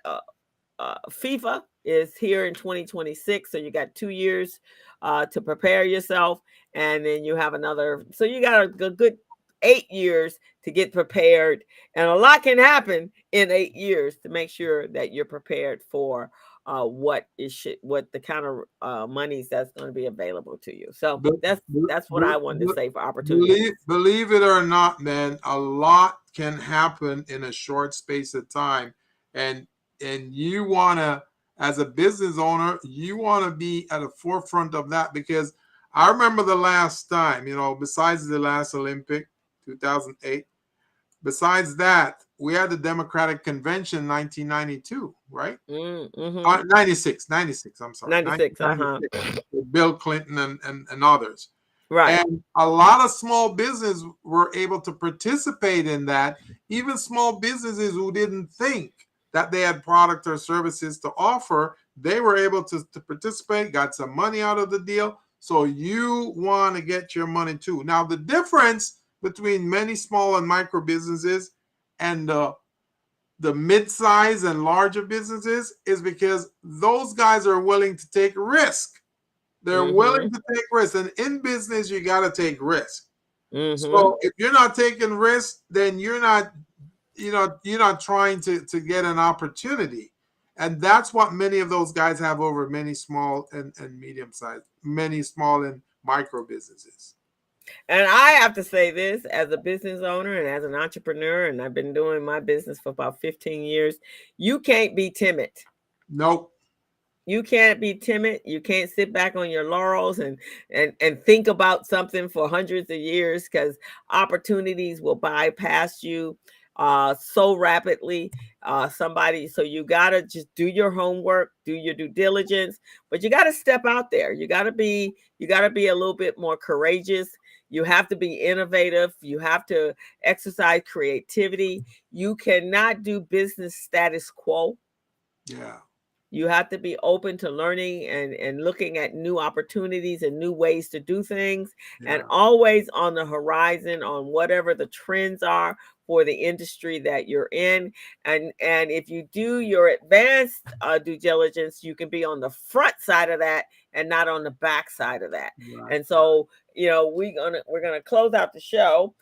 FIFA is here in 2026. So you got 2 years to prepare yourself. And then you have another. So you got a good 8 years to get prepared. And a lot can happen in 8 years to make sure that you're prepared for what the kind of monies that's going to be available to you. So Be- that's what I wanted to be- say for opportunities. Believe it or not, man, a lot can happen in a short space of time. And you want to, as a business owner, you want to be at the forefront of that, because I remember the last time, besides the last Olympic, 2008, besides that, we had the Democratic Convention in 1992, right? Mm-hmm. 96, I'm sorry. 96, 1996, with Bill Clinton and others. Right. And a lot of small business were able to participate in that. Even small businesses who didn't think that they had product or services to offer, they were able to participate, got some money out of the deal. So you want to get your money too. Now, the difference between many small and micro businesses and the mid-size and larger businesses is because those guys are willing to take risk. They're willing to take risks. And in business, you got to take risk. So if you're not taking risks, then you're not trying to get an opportunity. And that's what many of those guys have over many small and medium sized, many small and micro businesses. And I have to say this as a business owner and as an entrepreneur, and I've been doing my business for about 15 years. You can't be timid. Nope. You can't be timid. You can't sit back on your laurels and think about something for hundreds of years, because opportunities will bypass you so rapidly. So you gotta just do your homework, do your due diligence, but you gotta step out there. You gotta be a little bit more courageous. You have to be innovative. You have to exercise creativity. You cannot do business status quo. Yeah. You have to be open to learning and looking at new opportunities and new ways to do things, and always on the horizon on whatever the trends are for the industry that you're in. And if you do your advanced due diligence, you can be on the front side of that and not on the back side of that. Right. And so, we're gonna close out the show.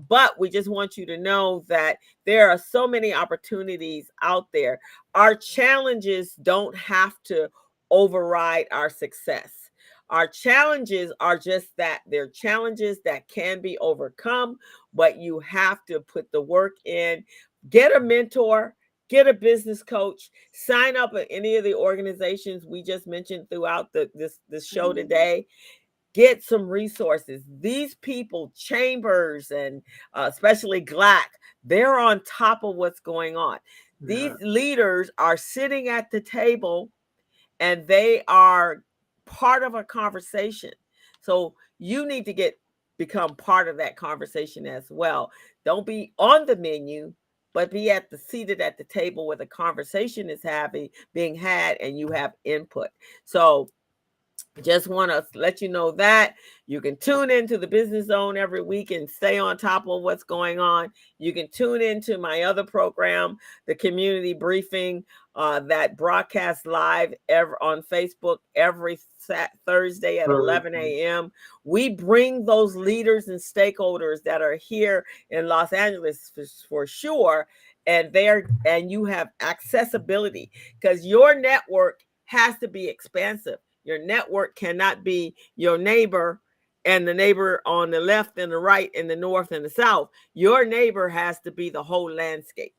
But we just want you to know that there are so many opportunities out there. Our challenges don't have to override our success. Our challenges are just that. They're challenges that can be overcome, but you have to put the work in. Get a mentor, get a business coach, sign up at any of the organizations we just mentioned throughout this show today. Get some resources. These people, chambers, and especially GLAC, they're on top of what's going on. These leaders are sitting at the table and they are part of a conversation. So you need to become part of that conversation as well. Don't be on the menu, but be seated at the table where the conversation is being had and you have input. So just want to let you know that you can tune into the Business Zone every week and stay on top of what's going on. You can tune into my other program, the Community Briefing, that broadcasts live on Facebook every Thursday at 11 a.m. We bring those leaders and stakeholders that are here in Los Angeles for sure, and you have accessibility, because your network has to be expansive. Your network cannot be your neighbor and the neighbor on the left and the right and the north and the south. Your neighbor has to be the whole landscape.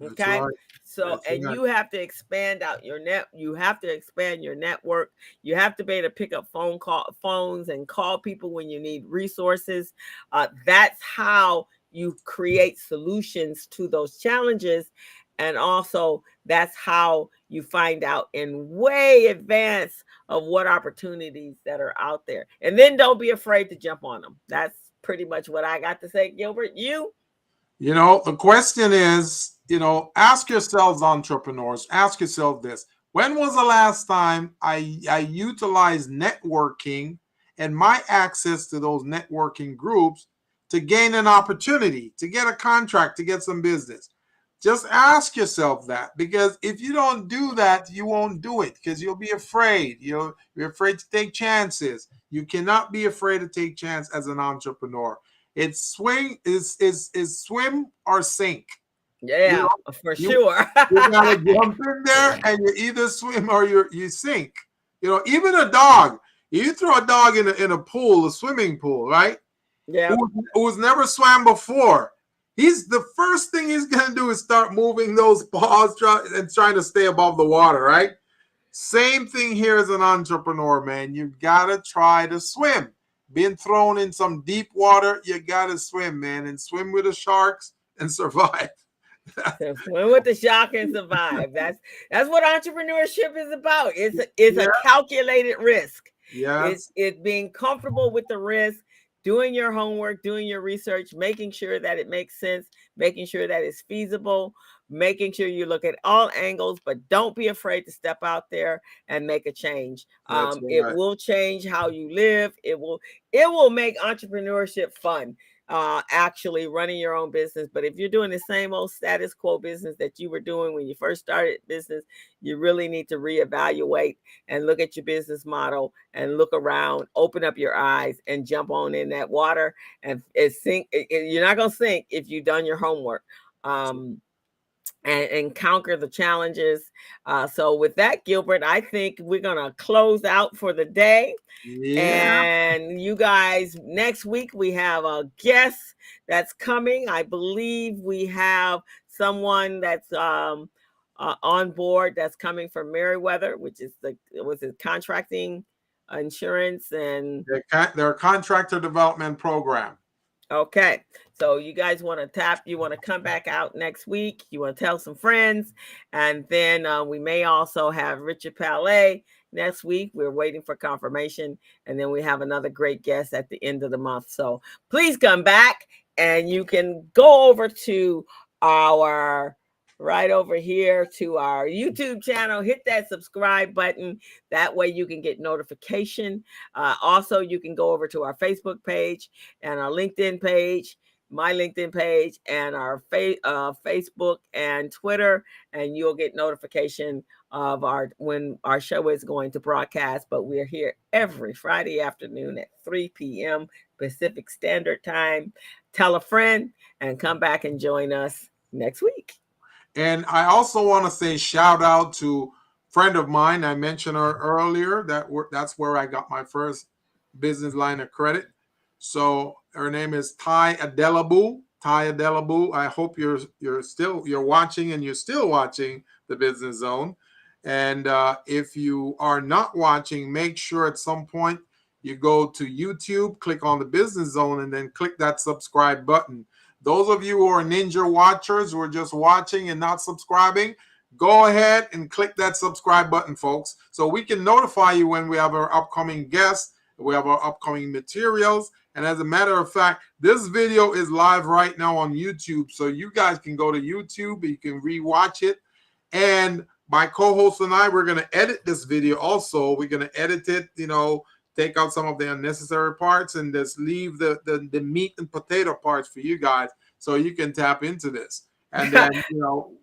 Okay. Right. So, you have to expand out your you have to expand your network. You have to be able to pick up phones and call people when you need resources. That's how you create solutions to those challenges. And also, that's how you find out in way advance of what opportunities that are out there. And then don't be afraid to jump on them. That's pretty much what I got to say, Gilbert. The question is, ask yourselves, entrepreneurs, ask yourself this. When was the last time I utilized networking and my access to those networking groups to gain an opportunity, to get a contract, to get some business? Just ask yourself that, because if you don't do that, you won't do it, because you'll be afraid. You're afraid to take chances. You cannot be afraid to take chance as an entrepreneur. It's swim or sink. Yeah, for sure. You gotta jump in there, and you either swim or you sink. Even a dog. You throw a dog in a pool, a swimming pool, right? Yeah. Who's never swam before. The first thing he's going to do is start moving those paws and trying to stay above the water, right? Same thing here as an entrepreneur, man. You got to try to swim. Being thrown in some deep water, you got to swim, man, and swim with the sharks and survive. Swim with the shark and survive. That's what entrepreneurship is about. It's a calculated risk. Yes. It's being comfortable with the risk, doing your homework, doing your research, making sure that it makes sense, making sure that it's feasible, making sure you look at all angles, but don't be afraid to step out there and make a change. That's It right. will change how you live. It will make entrepreneurship fun. Actually running your own business. But if you're doing the same old status quo business that you were doing when you first started business, you really need to reevaluate and look at your business model and look around, open up your eyes and jump on in that water and you're not going to sink if you've done your homework. And conquer the challenges. So with that, Gilbert, I think we're going to close out for the day. Yeah. And you guys, next week we have a guest that's coming. I believe we have someone that's on board that's coming from Meriwether, which is contracting, insurance, and Their contractor development program. okay. So you guys want to come back out next week. You want to tell some friends. And then we may also have Richard Palais next week. We're waiting for confirmation. And then we have another great guest at the end of the month. So please come back, and you can go over to right over here to our YouTube channel, hit that subscribe button. That way you can get notification. Also, you can go over to our Facebook page and our LinkedIn page, my LinkedIn page, and our Facebook and Twitter, and you'll get notification of when our show is going to broadcast. But we're here every Friday afternoon at 3 p.m. Pacific Standard Time. Tell a friend and come back and join us next week. And I also want to say shout out to a friend of mine. I mentioned her earlier. That's where I got my first business line of credit. So her name is Ty Adelabu. Ty Adelabu. I hope you're watching and you're still watching the Business Zone. And if you are not watching, make sure at some point you go to YouTube, click on the Business Zone, and then click that subscribe button. Those of you who are Ninja watchers who are just watching and not subscribing, go ahead and click that subscribe button, folks, so we can notify you when we have our upcoming guests, we have our upcoming materials. And as a matter of fact, this video is live right now on YouTube, so you guys can go to YouTube, you can rewatch it. And my co-host and I, we're going to edit this video also. We're going to edit it, take out some of the unnecessary parts and just leave the meat and potato parts for you guys so you can tap into this. And then,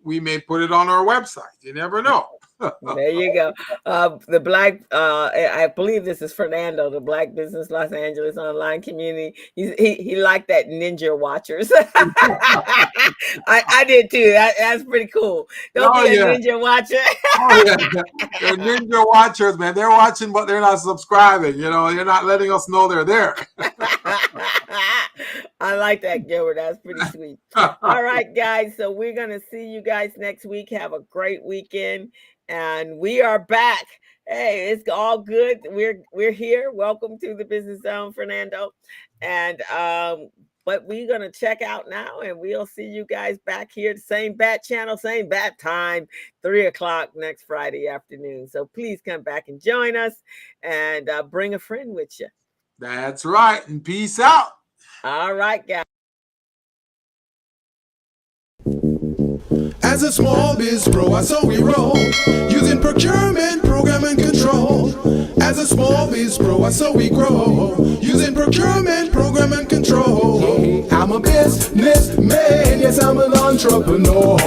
we may put it on our website. You never know. There you go. I believe this is Fernando, the Black Business Los Angeles online community. He liked that Ninja Watchers. I did too. That's pretty cool. Don't be a Ninja Watcher. They're Ninja Watchers, man. They're watching, but they're not subscribing. They're not letting us know they're there. I like that, Gilbert. That's pretty sweet. All right, guys. So we're going to see you guys next week. Have a great weekend. And we are back. Hey, it's all good. We're here. Welcome to the Business Zone, Fernando. And but we're gonna check out now, and we'll see you guys back here, the same bat channel, same bat time, 3:00 next Friday afternoon. So please come back and join us, and bring a friend with you. That's right. And peace out. All right, guys. As a small biz pro, so we roll, using procurement, program, and control. As a small biz pro, so we grow, using procurement, program, and control. I'm a businessman, yes, I'm an entrepreneur.